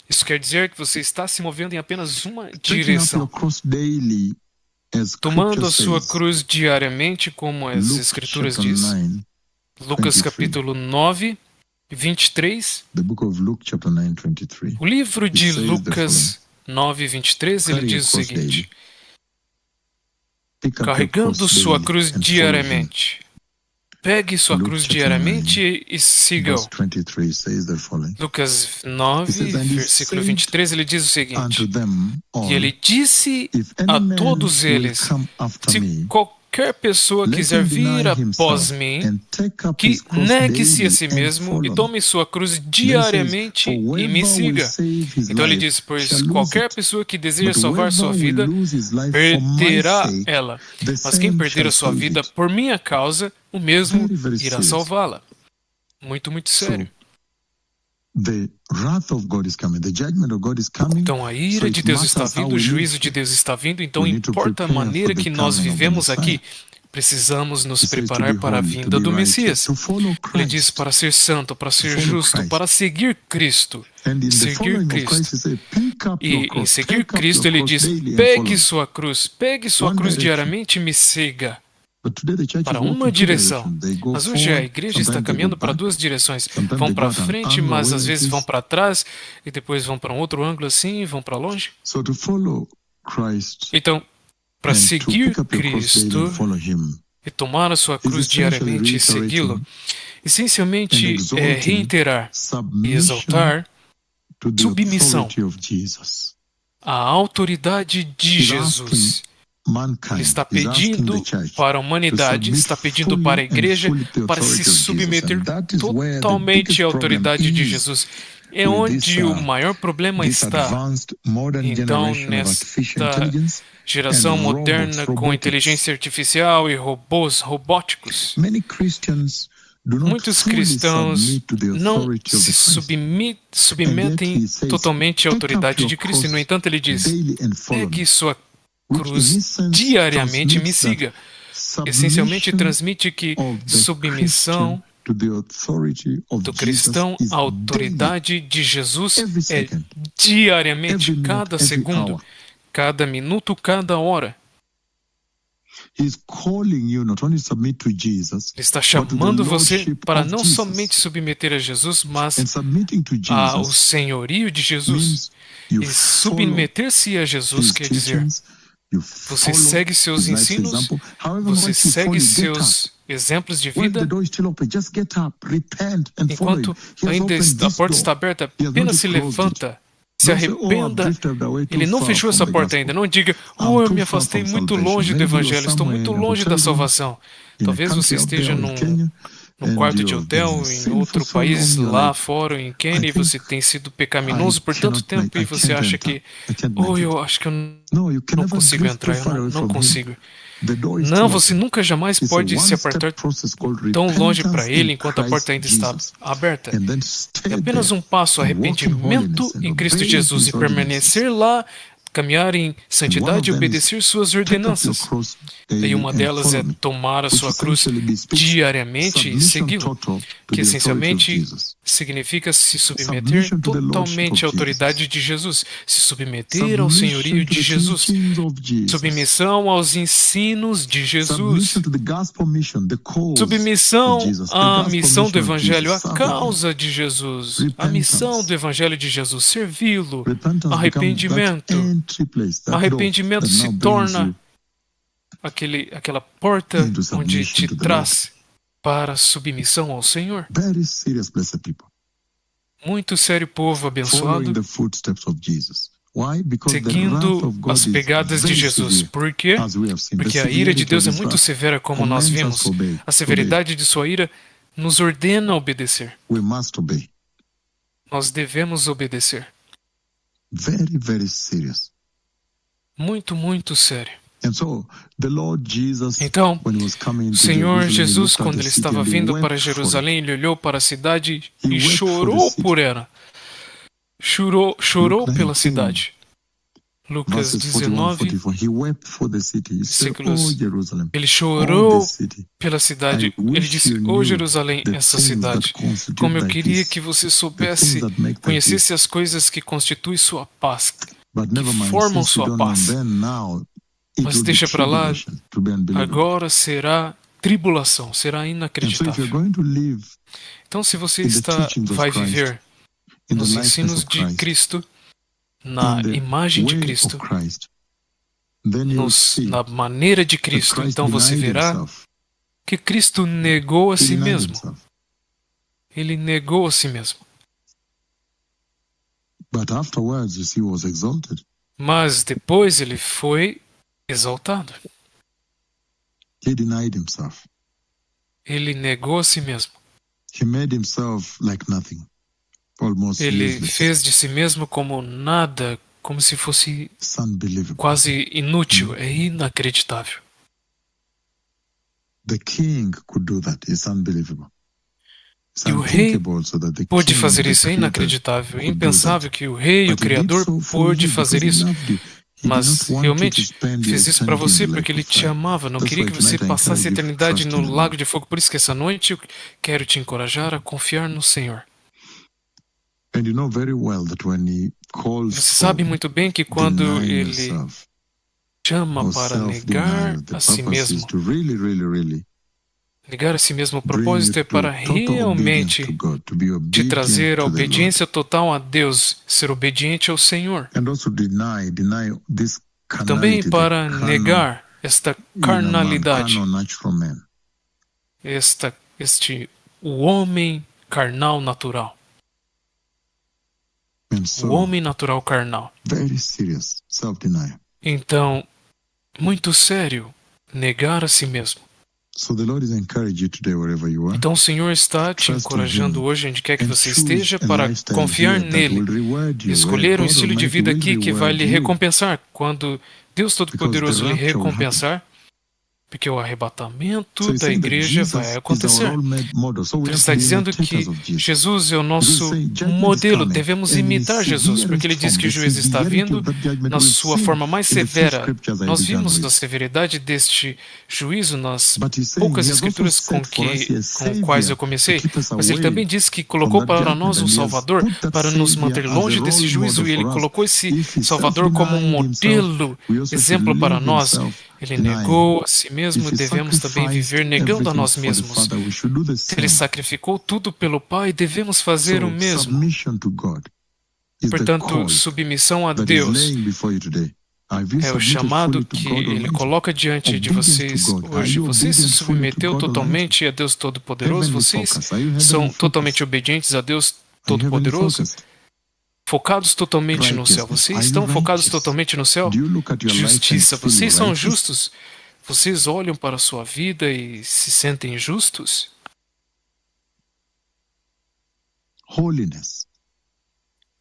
Isso quer dizer que você está se movendo em apenas uma Taking up your direção. cross daily, as Tomando Scripture a sua says, cruz diariamente, como as Luke Escrituras chapter diz. 9, Lucas 23. capítulo 9, 23. The book of Luke chapter 9, 23. O livro de It says the Lucas 9, 23, ele Carry your diz o cross seguinte: daily. Pick up your carregando cross sua daily cruz and follow Him. diariamente. Pegue sua Luke cruz chapter diariamente e siga-o. Verse 23 says the following. Lucas 9, It says, "And he versículo said 23, ele diz o Unto seguinte: them all, E ele disse if a any man todos will eles: come after se me, qualquer pessoa let quiser him deny vir após himself mim, and take up que his cross negue-se a daily si and mesmo e follow. tome sua cruz Then it says, diariamente for e me whoever will siga. save his Então ele life diz: pois shall lose qualquer it, pessoa que deseja but salvar sua whoever will vida lose his life for my perderá sake, ela. the Mas quem same perder shall a sua save vida it." por minha causa, o mesmo Very, very irá serious. salvá-la. Muito, muito sério. The wrath of God is coming. The judgment of God is coming. Então a So ira it de Deus está matters how vindo, o we juízo live. de Deus está vindo, então We need to importa a prepare maneira for the que nós coming of the vivemos Messiah. aqui. Precisamos nos He says to preparar be para a holy, to vinda be do righteous, Messias. to follow Ele diz Christ. para ser santo, para ser follow justo, Christ. para seguir Cristo. And in the Seguir following of Cristo. Christ, he says, pick up your E em cross, seguir take up Cristo, your ele cross diz: daily and pegue follow. sua One cruz direction. diariamente e me siga. But today the church Para is walking uma two direção. directions. They go Mas hoje a forward, igreja está sometimes they caminhando go para back, duas direções. sometimes Vão they para go at an frente, angle mas where às it vezes is. vão para trás e depois vão para um outro ângulo assim, vão para longe. So to follow Christ Então, para and to seguir pick up your cross daily Cristo and follow Him e tomar a sua cruz essentially diariamente e segui-lo, and essencialmente exalting reiterar e submission exaltar to the submissão authority of Jesus. a autoridade de He's Jesus. asking mankind, Ele está he's asking pedindo the church para a to humanidade, submit está pedindo fully para a and igreja fully to the para se authority of Jesus. submeter And that is where the totalmente biggest à problem autoridade de is Jesus. É with onde this, o maior problema this está. advanced modern Então, generation of artificial nesta intelligence geração and moderna com robotics. inteligência artificial e robôs robóticos, Many Christians do not muitos fully cristãos submit to the não authority of se the Christ. submetem And yet he says, totalmente à "Take up autoridade your de Cristo. E, cross no entanto, ele diz: daily and follow me." pegue sua Which in cruz essence diariamente e me transmits that siga. Essencialmente submission transmite que of the submissão Christian to the authority of do Jesus cristão is à autoridade de Jesus Every é second. diariamente, Every minute, cada every segundo, hour. cada minuto, cada hora. He's calling you not only to submit to Jesus, Ele está but to the chamando você lordship para of não Jesus. somente submeter a Jesus, mas And submitting to ao Jesus senhorio de Jesus. means you E follow submeter-se a Jesus his quer dizer, teachings, you você follow segue seus his life's ensinos, example. However você much you fall, segue you get up. seus exemplos de When the vida. door is still open, just get up, repent and follow him. Enquanto He has ainda opened a this porta door. está aberta, He has apenas not se closed it. levanta, se Don't say, "Oh, I've arrependa. drifted away too Ele não far fechou from essa the porta gospel. ainda. Não diga: I'm eu too me far afastei from muito salvation." longe do Maybe you're evangelho, estou somewhere muito in a longe da hotel room, salvação. in a Talvez você country out there esteja or in Kenya, num num quarto de hotel, em outro país lá fora, em Quênia, e você tem sido pecaminoso por tanto tempo e você acha que, eu acho que eu não consigo entrar, eu não consigo. Não, você nunca jamais pode se apartar tão longe para Ele enquanto a porta ainda está aberta. É apenas um passo, arrependimento em Cristo Jesus, e permanecer lá, caminhar em santidade e obedecer suas ordenanças. E uma delas é tomar a sua cruz diariamente e segui-lo, que essencialmente significa se submeter totalmente à autoridade de Jesus, se submeter ao senhorio de Jesus, submissão aos ensinos de Jesus, submissão à missão do Evangelho, à causa de Jesus, a missão do Evangelho de Jesus, servi-lo, arrependimento. Arrependimento se torna aquela porta onde te traz para a submissão ao Senhor. Muito sério, povo abençoado, seguindo as pegadas de Jesus. Por quê? Porque a ira de Deus é muito severa, como nós vimos. A severidade de sua ira nos ordena obedecer. Nós devemos obedecer. Very, very serious. Muito, muito sério. Então, o Senhor Jesus, quando ele estava vindo para Jerusalém, ele olhou para a cidade e chorou por ela. Chorou pela cidade. Lucas 19, versículos. Ele chorou pela cidade. Ele disse, Jerusalém, essa cidade, como eu queria que você soubesse, conhecesse as coisas que constituem sua paz, que formam sua paz. Mas deixa para lá, agora será tribulação, será inacreditável. Então, se você vai viver nos ensinos de Cristo, na imagem de Cristo, na maneira de Cristo, então você verá que Cristo negou a si mesmo. Ele negou a si mesmo. Mas depois ele foi exaltado. Ele negou a si mesmo. Ele fez de si mesmo como nada, como se fosse quase inútil. É inacreditável. E o rei pôde fazer isso. É inacreditável, é impensável que o rei, o Criador, pôde fazer isso. Mas realmente fez isso para você porque ele te amava, não queria que você passasse a eternidade no lago de fogo. Por isso que essa noite eu quero te encorajar a confiar no Senhor. Você sabe muito bem que quando ele chama para negar a si mesmo, negar a si mesmo, o propósito é para realmente te trazer a obediência total a Deus, ser obediente ao Senhor. Também para negar esta carnalidade, o homem carnal natural. O homem natural carnal. Então, muito sério, negar a si mesmo. Então o Senhor está te encorajando hoje, onde quer que você esteja, para confiar nele. Escolher um estilo de vida aqui que vai lhe recompensar. Quando Deus Todo-Poderoso lhe recompensar, porque o arrebatamento da igreja vai acontecer. Ele está dizendo que Jesus é o nosso modelo, devemos imitar Jesus, porque ele diz que o juiz está vindo na sua forma mais severa. Nós vimos a severidade deste juízo nas poucas escrituras com quais eu comecei, mas ele também disse que colocou para nós um Salvador para nos manter longe desse juízo, e ele colocou esse Salvador como um modelo, exemplo para nós. Ele negou a si mesmo e devemos também viver negando a nós mesmos. Se ele sacrificou tudo pelo Pai, devemos fazer o mesmo. Portanto, submissão a Deus é o chamado que ele coloca diante de vocês hoje. Você se submeteu totalmente a Deus Todo-Poderoso? Vocês são totalmente obedientes a Deus Todo-Poderoso? Focados totalmente no céu. Vocês estão focados totalmente no céu? Justiça. Vocês são justos? Vocês olham para a sua vida e se sentem justos? holiness.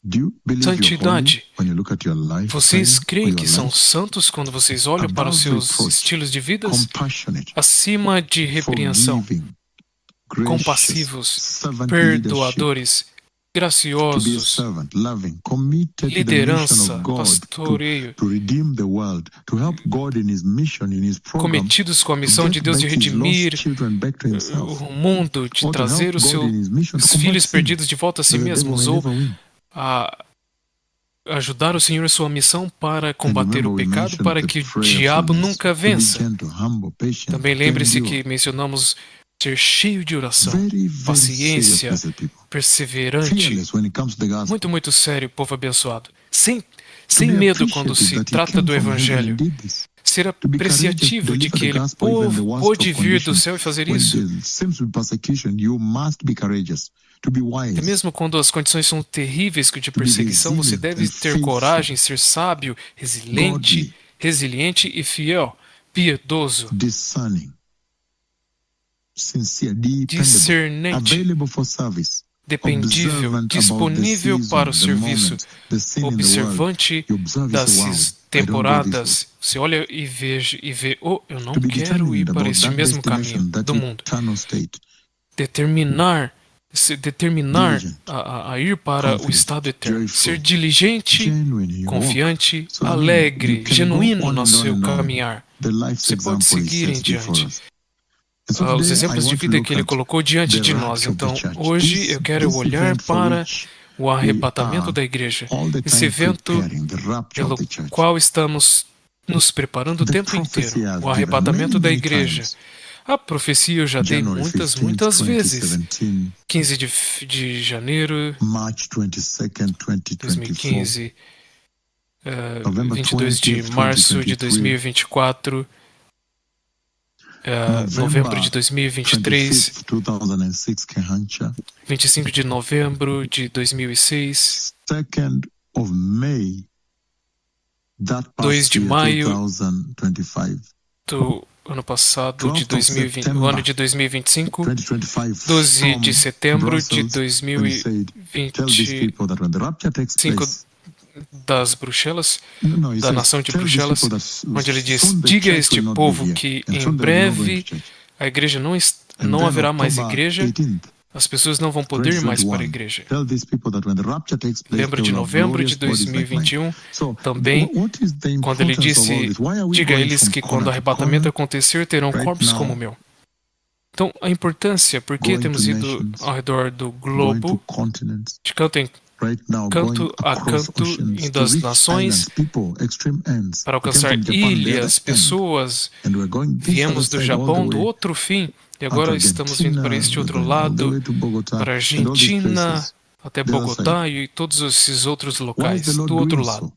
Do you believe you're Santidade. holy when you look at your lifestyle Vocês or creem your que são life? santos quando vocês olham para os Above seus reproach, estilos de vida? compassionate, Acima de repreensão, forgiving, gracious, compassivos, servant leadership, perdoadores, to be a graciosos, servant, loving, committed to the mission liderança, of God, pastoreio, to redeem the world, to help God in His mission, in His program, cometidos com a to missão de get Deus de back His lost redimir children back to Himself, o mundo, de or to trazer help os God in His mission to seus combat filhos sin, perdidos de volta a si that the devil mesmos, may ou never win. a ajudar o Senhor em sua missão para And combater remember, o we pecado, mentioned para the que o diabo prayerfulness, nunca to be vença. gentle, humble, patient, Também to lembre-se endure. que mencionamos ser cheio de oração, Very, very serious, paciência, blessed people. perseverante, Fearless when it comes to the gospel. muito, muito sério, povo abençoado. Sem To be medo quando se appreciative that He trata came do from heaven Evangelho. and did this. Ser To be courageous to apreciativo de deliver que the ele gospel even in the worst pôde of vir do conditions. céu e fazer When isso. there seems to be persecution, you must be courageous. To be wise. Até mesmo quando as condições são terríveis de be perseguição, você resilient deve and ter faithful, coragem, ser sábio, godly, resiliente e fiel, piedoso, discerning, sincere, dependable, discernente, available for service, dependível, observant about the disponível para o season, the serviço, moment, the sin in the world. observante You observe, you das say, wow, I don't go this way. temporadas. Você olha e vê, oh, eu não To be quero determined ir para about este that mesmo caminho destination, that do mundo. eternal state. Determinar Diligent, a ir para o confident, estado eterno. joyful, Ser diligente, genuine in your walk. confiante, So, I mean, alegre, you can genuíno go on no and seu on and on. caminhar. The life's Você pode example He seguir em sets before diante. us. And so Os today, I exemplos de want to vida look que ele at colocou diante the de nós. rapture of the Então, church. hoje eu quero This olhar event for para which o we arrebatamento are da igreja. all the Esse time evento preparing, the rapture pelo of the church. qual estamos nos preparando o The tempo prophecy inteiro. has O given arrebatamento da many igreja. times. A profecia eu já dei January muitas 15th, vezes. 2017, 15 de janeiro March 22nd, 2024, 2015, November 22 de 20th, março de 2023, 2024, novembro de November 2023, 25th, 2006, Kehancha, 25 de novembro de 2006, 2nd of May, that 2 past de year, maio 2025, do ano passado, de 12th of 2020, o ano de 2025, 2025, 12 de from setembro de Brussels, when he said, tell these 2025 people that when the rapture takes place, das Bruxelas, no, he da says, nação de tell these Bruxelas, people that onde ele diz: soon the diga a church este will not be povo here, que and em soon they will not go breve into church. a igreja não And then haverá mais October igreja, 18th, as pessoas não vão poder ir mais para a 2021, igreja. tell these people that when the rapture takes place, Lembro they de will have novembro de glorious bodies like mine. 2021, So, também, what is the quando ele importance of all disse: this? Why are we diga a going eles from que quando o corner to arrebatamento corner, acontecer terão right corpos now, como o meu. Então, a importância, porque going temos to ido nations, ao redor do going to globo, continents, de canto em right now, canto going a across canto, oceans indo to às reach nações islands, people, extreme ends. para We came alcançar from Japan, the other ilhas, end, pessoas. and we're going this other Viemos do side all the Japão, do way outro fim, e out to agora estamos vindo para Argentina, este we're outro going all the lado, way to Bogota, para a and all these Argentina, places, até the other side. Bogotá e todos esses outros Why is locais the Lord do outro doing lado. so?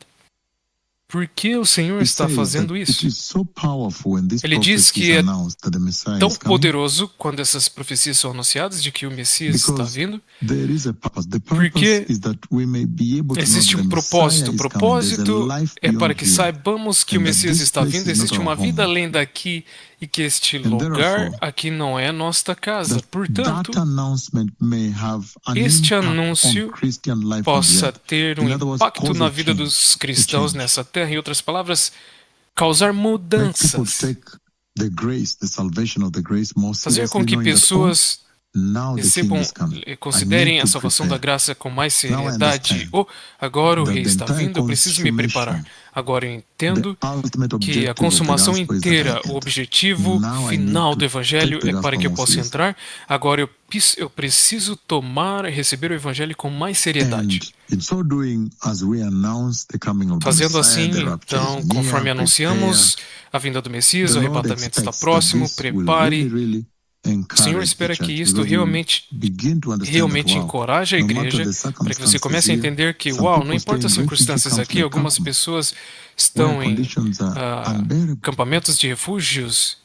Por que o Senhor He está says that fazendo it isso? is so powerful when this Ele diz prophecy que is é announced that the Messiah tão is coming, poderoso quando essas profecias são anunciadas de que o Messias está because vindo, there is a purpose. The porque purpose is that we may be able to know existe that the um propósito. O Messiah is coming. There's a propósito life é para beyond que here, saibamos que o and that Messias this está place vindo, is not existe uma our vida home. além daqui e que este And lugar therefore, aqui não é nossa casa. that Portanto, announcement may have an este impact anúncio on Christian life on the possa earth. ter um In other words, impacto cause na a vida change, dos a cristãos change. nessa terra. Em outras palavras, causar Make people mudanças. take the grace, the salvation of the grace more Fazer com seriously, que knowing that, oh, pessoas now the King recebam, is coming. I considerem need a to salvação da prepare. graça com mais Now I seriedade. understand Ou agora o that rei the está entire vindo, eu preciso me preparar. consummation, Agora eu the entendo ultimate que a objective of the consumação gospel is that I inteira, o enter. objetivo Now I need final to do Evangelho take the é para gospel que eu more possa seriously. entrar. Agora eu preciso tomar e receber o Evangelho com mais seriedade. And in so doing, as we announce the coming of the Fazendo Messiah, assim, the rapture então, is conforme near, anunciamos prepare. a vinda do Messias, The o Lord arrebatamento está expects that próximo, this will prepare. really O Senhor encourage the espera que church, isto because we realmente begin to understand that, wow, encoraje a no matter igreja, the para que você circumstances comece a here, entender que, some uau, não people stay importa in as refugee circunstâncias camps aqui, like algumas Kakuma, pessoas where estão em conditions are unbearable. acampamentos de refúgios,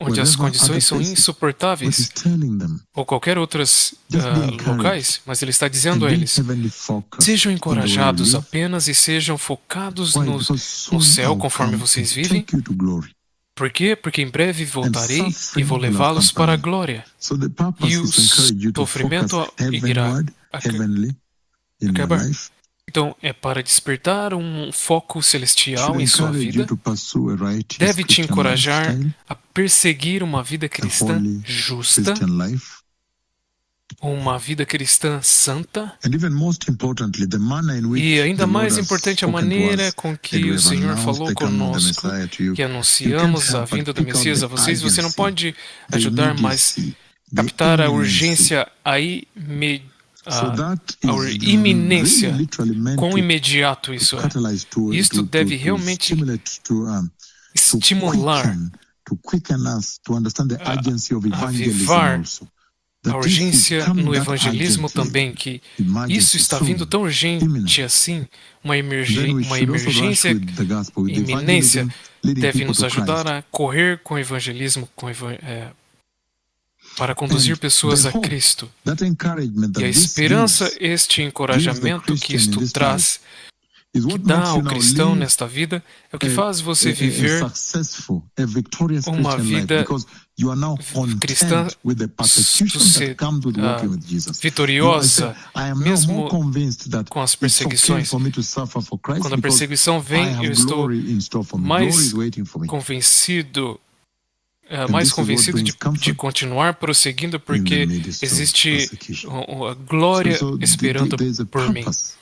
onde as Wherever other condições são places, but insuportáveis, he's telling them, ou qualquer outros just be encouraged locais, mas ele está dizendo and a be eles, heavenly focused sejam in the way you encorajados live. apenas e sejam focados Why? no Because soon no céu I'll conforme come vocês and vivem. take you to glory. Por quê? Porque em breve voltarei e suffering vou will levá-los para a accompany. glória. So the E purpose o is to encourage you to sofrimento focus irá heavenward heavenly in your acabar. life. Então, é para despertar um foco celestial Should em sua encourage you vida. to pursue a righteous Deve te Christian encorajar lifestyle, a perseguir uma vida a cristã holy justa, Christian life. uma vida cristã santa. And even most importantly, the manner in which E ainda the Lord mais has importante, a spoken to maneira us com and que we o have Senhor announced falou the coming of the conosco, Messiah to you. que You can't anunciamos a help but vinda do pick out Messias the a vocês. Você não urgency, pode the ajudar, mas immediacy, the captar a imminency. urgência, So a that a is iminência, really literally meant quão to imediato isso é. catalyze, Isto deve realmente stimulate, to estimular, quicken us to understand the urgency of evangelism avivar also. a That if we urgência come no that evangelismo urgently, também, que emergency isso está vindo soon, tão urgente imminent, assim, uma then we should also rush emergência, with the gospel, with the iminência, evangelism leading deve people nos to ajudar Christ. a correr com o evangelismo, para conduzir And pessoas the a hope, Cristo. that encouragement E a that this esperança, gives este the encorajamento que Christian in isto this life traz, is que what dá makes you ao now cristão live nesta vida, é o que a, faz você a viver successful, a victorious uma Christian life, vida because you are now cristã content with the persecution that comes with walking with Jesus. You are saying, vitoriosa, I am now more mesmo convinced that com as it's okay perseguições. for me to suffer for Christ Quando a because perseguição I vem, eu have estou glory in store for me. Glory mais is waiting for me. convencido, And mais this is what convencido brings de comfort continuar prosseguindo, in the porque midst of existe persecution. a glória So esperando there is a por mim. purpose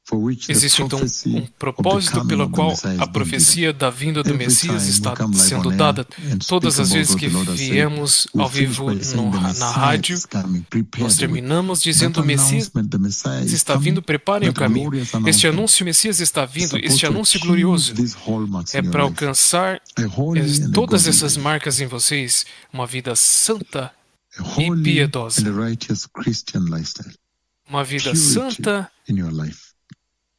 for which the Existe então prophecy um of the propósito coming pelo of the qual Messiah a is being given. profecia da vinda do Every Messias time we está come live sendo on air dada. and Todas speak as about vezes what que the Lord has said, viemos we ao finish vivo by saying the na Messiah rádio, is coming, prepare nós the way. terminamos That dizendo: o Messias announcement, the Messiah is está vindo, coming, preparem o that caminho. glorious Este announcement anúncio, o Messias está is vindo, supposed este to anúncio achieve glorioso these hallmarks é in your para life. alcançar A holy and a todas godly essas life. marcas em vocês, uma vida santa A e holy and piedosa. a righteous Christian lifestyle. Uma vida Purity santa, in your life.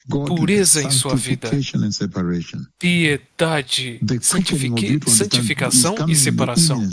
Godliness, pureza em sua vida, sanctification and separation. piedade, The quickening of you to understand is santificação e coming in separação,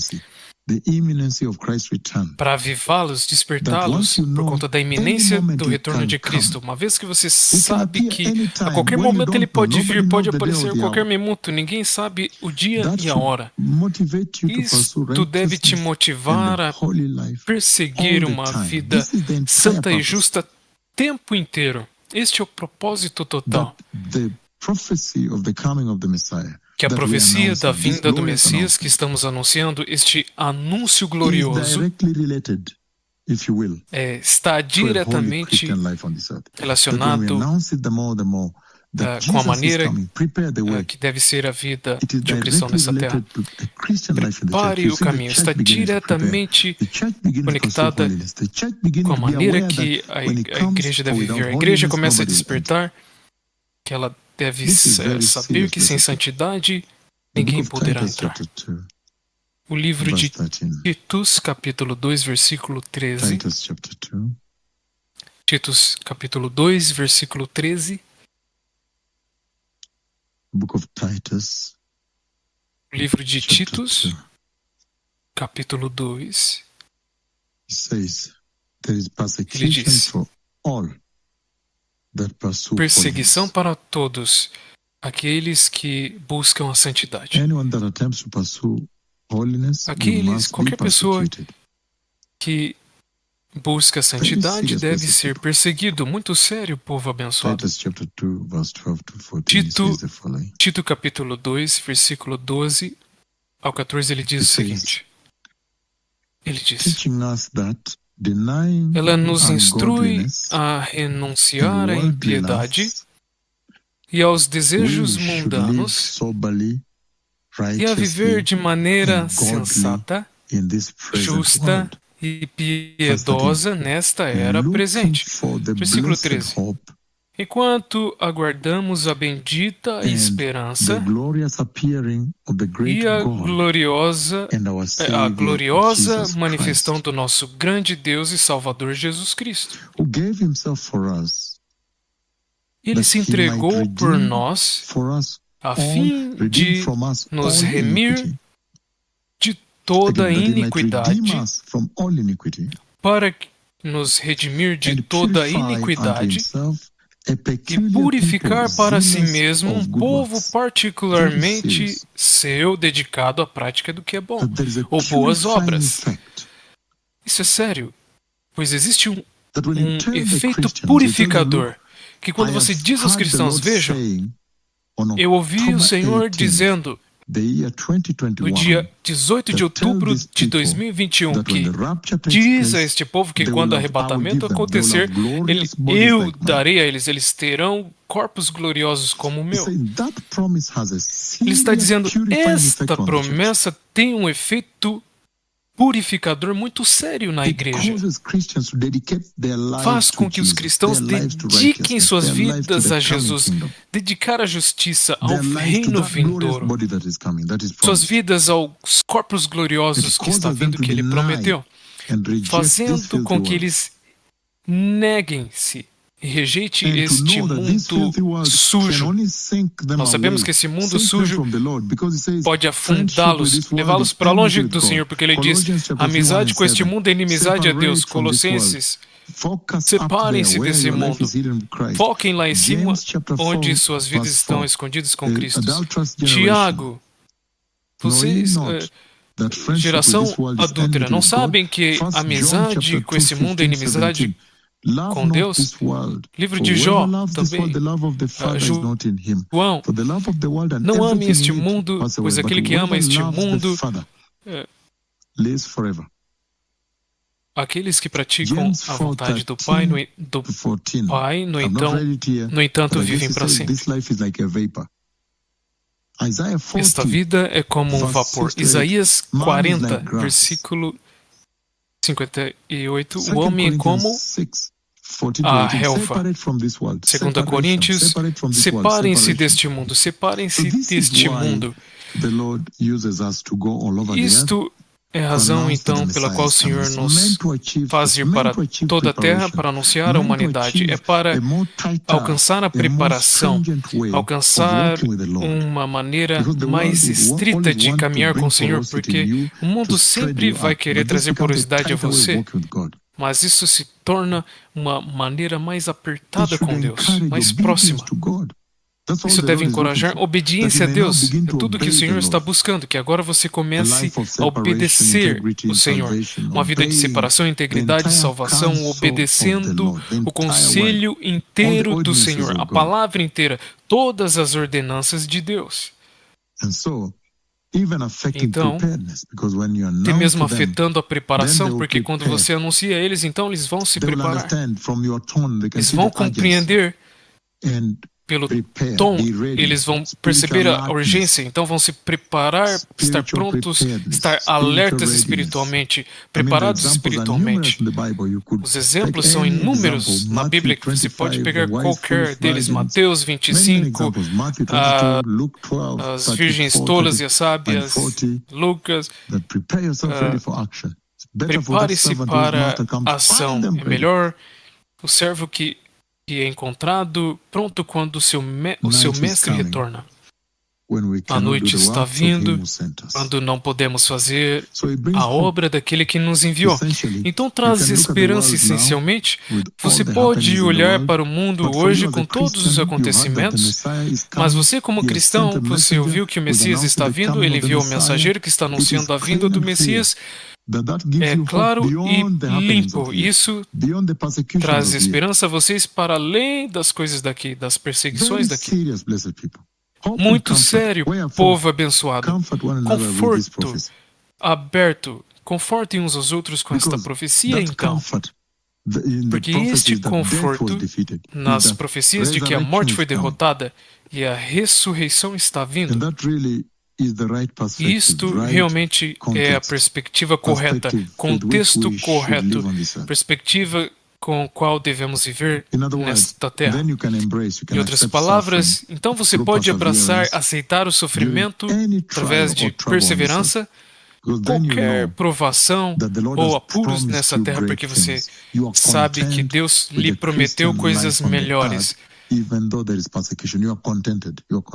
the imminency of Christ's return. para avivá-los, That despertá-los once you por know, conta da any iminência moment do it retorno can de Cristo. come. Uma vez que você It can sabe appear que anytime, a qualquer when you momento ele don't know. pode vir, Nobody pode knows the day aparecer or a the qualquer hour. minuto, ninguém sabe o dia That e a should hora. motivate you to pursue Isto deve te righteousness motivar and a a holy life perseguir all the uma time. vida This is the entire santa e purpose. justa tempo inteiro. Este é o propósito total. That the prophecy of the coming of the Messiah Que a that we profecia announce, da this vinda do glorious Messias que announcement, estamos anunciando, este anúncio is glorioso, directly related, if you will, está to a holy diretamente Christian life on this earth. That when we relacionado announce it the more that com a Jesus is maneira coming, prepare the way. que deve ser a vida It is de um cristão directly nessa terra. related to a Christian life in the church. Prepare You o see the caminho. church Está beginning to prepare. diretamente The church begins to pursue conectada holiness. The church begins com a to be maneira aware que that when it a comes igreja deve without viver. A igreja holiness, começa a nobody will enter. despertar que ela deve This is very saber serious, que sem basically. santidade The book ninguém of poderá Titus, entrar. chapter 2, O livro verse de 13. Titus, capítulo 2, versículo 13. Titus, chapter 2, Titus, capítulo 2, versículo 13. book of Titus, O livro de chapter Titus, 2. capítulo 2. It says, there is Ele persecution diz: for all that pursue perseguição holiness. para todos aqueles que buscam a santidade. Anyone that attempts to pursue holiness, you Aqueles, must be qualquer pessoa persecuted. que busca a santidade serious, deve basic ser people. perseguido. Muito sério, povo abençoado. Titus chapter 2, verse 12 to 14 Tito, says the following. Tito capítulo 2, versículo 12 ao 14, ele diz o seguinte. Ele diz: Teaching us that denying ela nos instrui ungodliness a renunciar and à worldly impiedade lusts, e aos we desejos should live mundanos soberly, e a viver de maneira and godly sensata, in this present justa world, e piedosa nesta era looking presente. for the Versículo blessed 13. hope Enquanto aguardamos a bendita and the esperança glorious appearing of the great e a God gloriosa and our Savior Jesus manifestação Christ, do nosso grande Deus e Salvador Jesus Cristo. who gave himself for us, Ele that se he might entregou por redeem nós for us a all, fim redeem de from us nos all remir iniquity. de toda Again, that he might iniquidade, redeem us from all iniquity para nos redimir de and toda purify unto iniquidade himself a e peculiar purificar people, para si zealous mesmo of um good povo works. particularmente Very serious. seu, dedicado à prática do que é bom, That there is a ou boas purifying obras. effect Isso é sério, pois existe um efeito purificador, que quando você diz aos cristãos, vejam, eu ouvi o Senhor dizendo no dia 18 de outubro de 2021 que diz a este povo que quando o arrebatamento acontecer, eu darei a eles, eles terão corpos gloriosos como o meu. Ele está dizendo, esta promessa tem um efeito purificador muito sério na igreja. Faz com que os cristãos dediquem suas vidas a Jesus, dedicar a justiça ao reino vindouro, suas vidas aos corpos gloriosos que está vindo, que ele prometeu, fazendo com que eles neguem-se e rejeite este mundo sujo. Nós sabemos que esse mundo sujo pode afundá-los, levá-los para longe do Senhor, porque ele diz, a amizade com este mundo é inimizade a Deus. Colossenses, separem-se desse mundo. Foquem lá em cima, onde suas vidas estão escondidas com Cristo. Tiago, vocês, geração adúltera, não sabem que a amizade com esse mundo é inimizade com Deus? Livro de Jó também. João, não ame este mundo, pois aquele que ama este mundo, aqueles que praticam a vontade do Pai, no entanto, vivem para sempre. Esta vida é como um vapor. Isaías 40, versículo 58, o homem é como a relva. 2 Coríntios, separem-se deste mundo, separem-se deste mundo. Isto é a razão, então, pela qual o Senhor nos faz ir para toda a terra para anunciar a humanidade. É para alcançar a preparação, alcançar uma maneira mais estrita de caminhar com o Senhor, porque o mundo sempre vai querer trazer porosidade a você, mas isso se torna uma maneira mais apertada com Deus, mais próxima. Isso deve encorajar obediência a Deus. É tudo que o Senhor está buscando, que agora você comece a obedecer o Senhor. Uma vida de separação, integridade, salvação, obedecendo o conselho inteiro do Senhor, a palavra inteira, todas as ordenanças de Deus. Então, até mesmo afetando a preparação, porque quando você anuncia a eles, então eles vão se preparar. Eles vão compreender pelo tom, eles vão perceber a urgência, então vão se preparar, estar prontos, estar alertas espiritualmente, preparados espiritualmente. Os exemplos são inúmeros na Bíblia, que você pode pegar qualquer deles. Mateus 25, as virgens tolas e as sábias, Lucas. Prepare-se para a ação. É melhor o servo que é encontrado pronto quando o seu mestre retorna. A noite está vindo, quando não podemos fazer a obra daquele que nos enviou. Então traz esperança essencialmente. Você pode olhar para o mundo hoje com todos os acontecimentos, mas você como cristão, você ouviu que o Messias está vindo, ele enviou o mensageiro que está anunciando a vinda do Messias. É claro e limpo. Isso traz esperança a vocês para além das coisas daqui, das perseguições daqui. Muito sério, povo abençoado. Conforto aberto. Confortem uns aos outros com esta profecia, então. Porque este conforto nas profecias de que a morte foi derrotada e a ressurreição está vindo, isto realmente é a perspectiva correta, contexto correto, perspectiva com a qual devemos viver nesta terra. Em outras palavras, então você pode abraçar, aceitar o sofrimento através de perseverança, qualquer provação ou apuros nessa terra, porque você sabe que Deus lhe prometeu coisas melhores.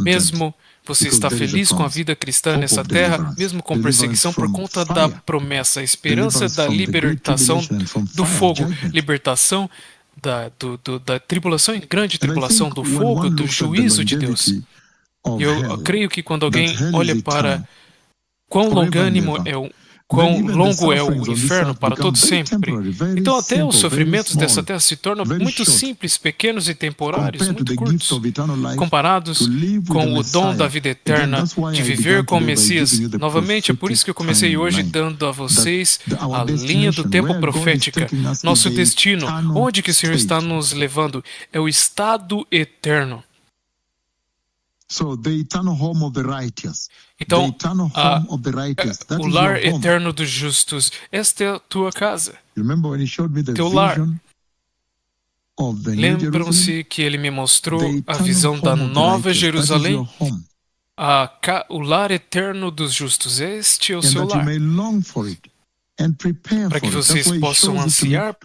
Mesmo você está feliz com a vida cristã nessa terra, mesmo com perseguição por conta da promessa, a esperança da libertação do fogo, libertação da tribulação e grande tribulação do fogo, do juízo de Deus. Eu creio que quando alguém olha para quão longânimo é quão longo é o inferno para todo sempre. Então até os sofrimentos dessa terra se tornam muito simples, pequenos e temporários, muito curtos, comparados com o dom da vida eterna de viver com o Messias. Novamente, é por isso que eu comecei hoje dando a vocês a linha do tempo profética, nosso destino, onde que o Senhor está nos levando, é o estado eterno. Então, o lar eterno dos justos, esta é a tua casa, teu lar. Lembram-se que ele me mostrou a visão da Nova Jerusalém? O lar eterno dos justos, este é o seu lar. Para que vocês possam ansiar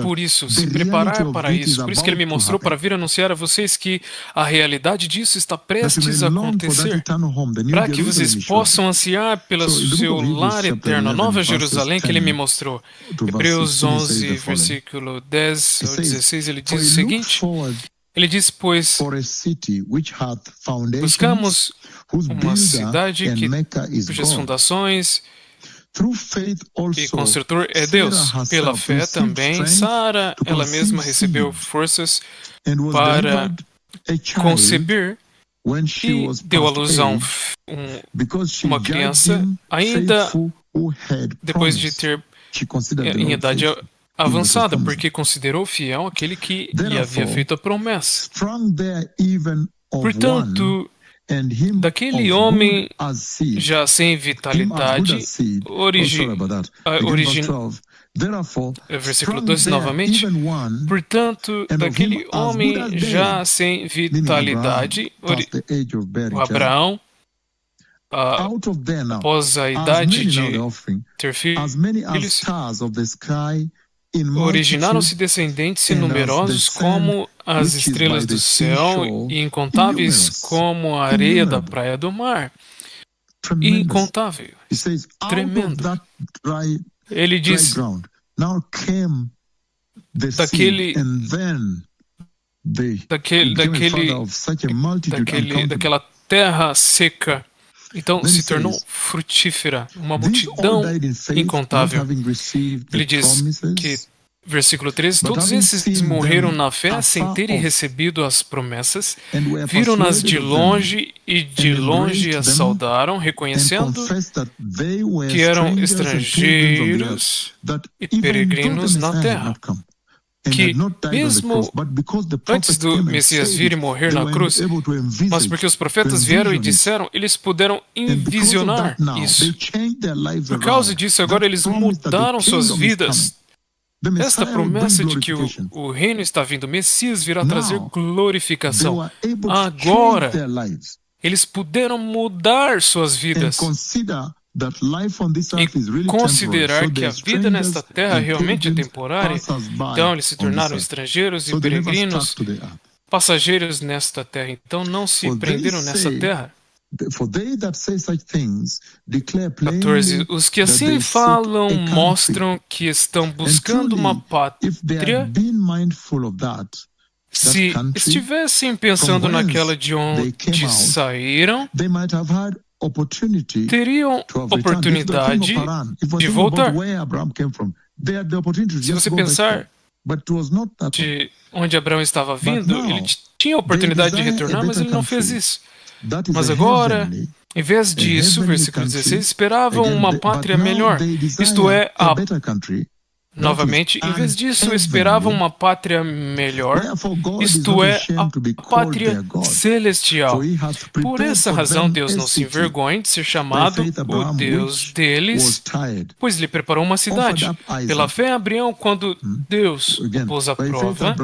por isso, se preparar para isso. Por isso que ele me mostrou para vir anunciar a vocês que a realidade disso está prestes a acontecer. Para que vocês possam ansiar pelo seu lar eterno, a Nova Jerusalém que ele me mostrou. Hebreus 11, versículo 10 ao 16, ele diz o seguinte. Ele diz, pois, buscamos uma cidade cujas fundações e construtor é Deus. Pela fé também, Sara, ela mesma recebeu forças para conceber e deu à luz a uma criança, ainda depois de ter em idade avançada, porque considerou fiel aquele que lhe havia feito a promessa. Portanto, daquele homem já sem vitalidade, versículo 12 novamente, portanto, daquele homem já sem vitalidade, o Abraão, após a idade de ter filhos, originaram-se descendentes numerosos como as estrelas do céu e incontáveis como a areia da praia do mar. Incontável. Tremendo. Ele diz, daquela terra seca, então se tornou frutífera, uma multidão incontável. Ele diz que, versículo 13, todos esses morreram na fé sem terem recebido as promessas, viram-nas de longe e de longe as saudaram, reconhecendo que eram estrangeiros e peregrinos na terra. Que mesmo antes do Messias vir e morrer na cruz, mas porque os profetas vieram e disseram, eles puderam envisionar isso. Por causa disso, agora eles mudaram suas vidas. Esta promessa de que o reino está vindo, o Messias virá trazer glorificação. Agora, eles puderam mudar suas vidas e considerar que a vida nesta terra realmente é temporária. Então eles se tornaram estrangeiros e peregrinos, passageiros nesta terra. Então não se prenderam nessa terra. 14. Os que assim falam mostram que estão buscando uma pátria. Se estivessem pensando naquela de onde saíram, teriam oportunidade de voltar. Se você pensar de onde Abraão estava vindo, ele tinha a oportunidade de retornar, mas ele não fez isso. Mas agora, em vez disso, versículo 16, esperavam uma pátria melhor, isto é, novamente, em vez disso, esperavam uma pátria melhor, isto é, a pátria celestial. Por essa razão, Deus não se envergonha de ser chamado o Deus deles, pois lhe preparou uma cidade. Pela fé, Abraão, quando Deus o pôs à prova,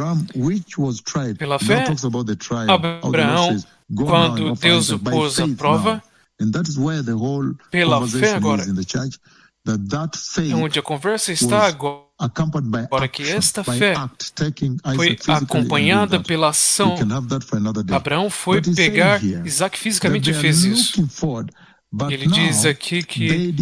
pela fé, Abraão, quando Deus o pôs à prova, pela fé agora, é onde a conversa está agora, que esta fé foi acompanhada pela ação. Abraão foi pegar Isaac fisicamente e fez isso. Ele diz aqui que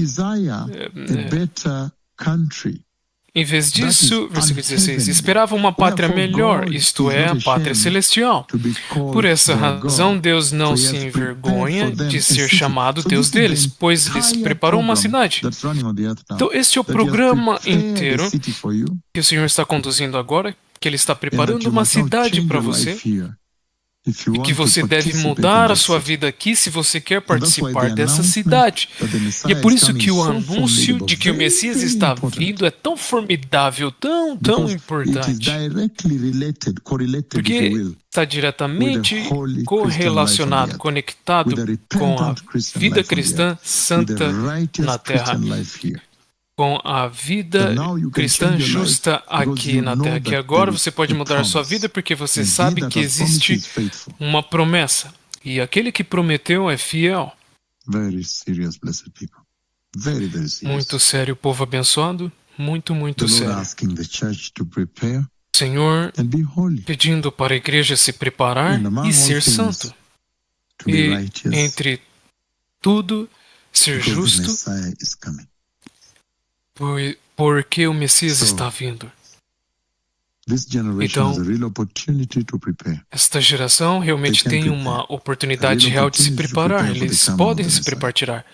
Em vez disso, versículo 16, esperava uma pátria melhor, isto é, a pátria celestial. Por essa razão, Deus não se envergonha de ser chamado Deus deles, pois lhes preparou uma cidade. Então, este é o programa inteiro que o Senhor está conduzindo agora, que Ele está preparando uma cidade para você, e que você deve mudar a sua vida aqui se você quer participar dessa cidade. E é por isso que o anúncio de que o Messias está vindo é tão formidável, tão importante. Porque está diretamente correlacionado, conectado com a vida cristã santa na Terra, com a vida cristã justa aqui na Terra, que agora você pode mudar a sua vida porque você sabe que existe uma promessa, e aquele que prometeu é fiel. Muito sério, povo abençoado, muito sério. Senhor pedindo para a igreja se preparar e ser santo, e entre tudo ser justo, porque o Messias está vindo. Então, esta geração realmente tem uma oportunidade real de se preparar. Eles podem se preparar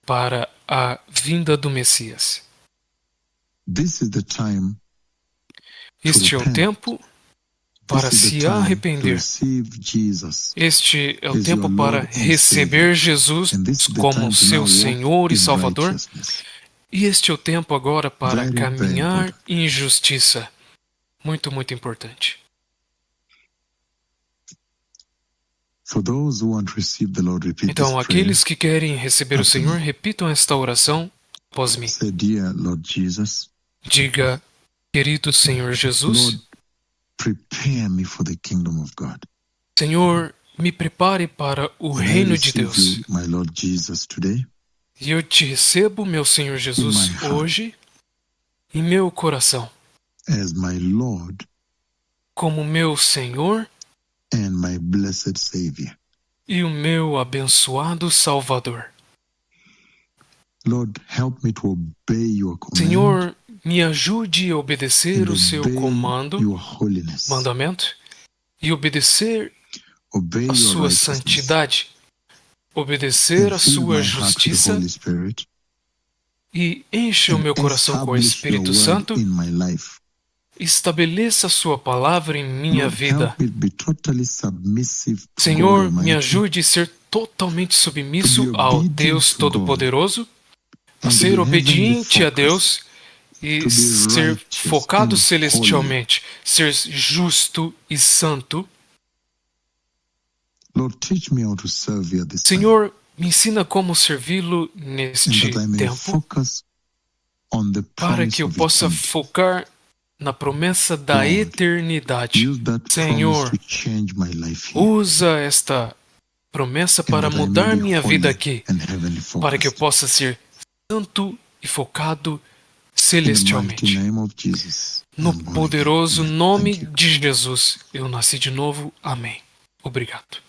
para a vinda do Messias. Este é o tempo para se arrepender. Este é o tempo para receber Jesus como seu Senhor e Salvador. E este é o tempo agora para caminhar em justiça. Muito importante. Então, aqueles que querem receber o Senhor, repitam esta oração após mim. Diga, querido Senhor Jesus, Senhor, me prepare para o reino de Deus. E eu te recebo, meu Senhor Jesus, hoje em meu coração, como meu Senhor e o meu abençoado Salvador. Senhor, me ajude a obedecer o seu mandamento, e obedecer a sua santidade, obedecer a sua justiça, e encha o meu coração com o Espírito Santo. Estabeleça a sua palavra em minha vida. Senhor, me ajude a ser totalmente submisso ao Deus Todo-Poderoso, a ser obediente a Deus e ser focado celestialmente, ser justo e santo. Senhor, me ensina como servi-lo neste tempo, para que eu possa focar na promessa da eternidade. Senhor, usa esta promessa para mudar minha vida aqui, para que eu possa ser santo e focado celestialmente. No poderoso nome de Jesus, eu nasci de novo. Amém. Obrigado.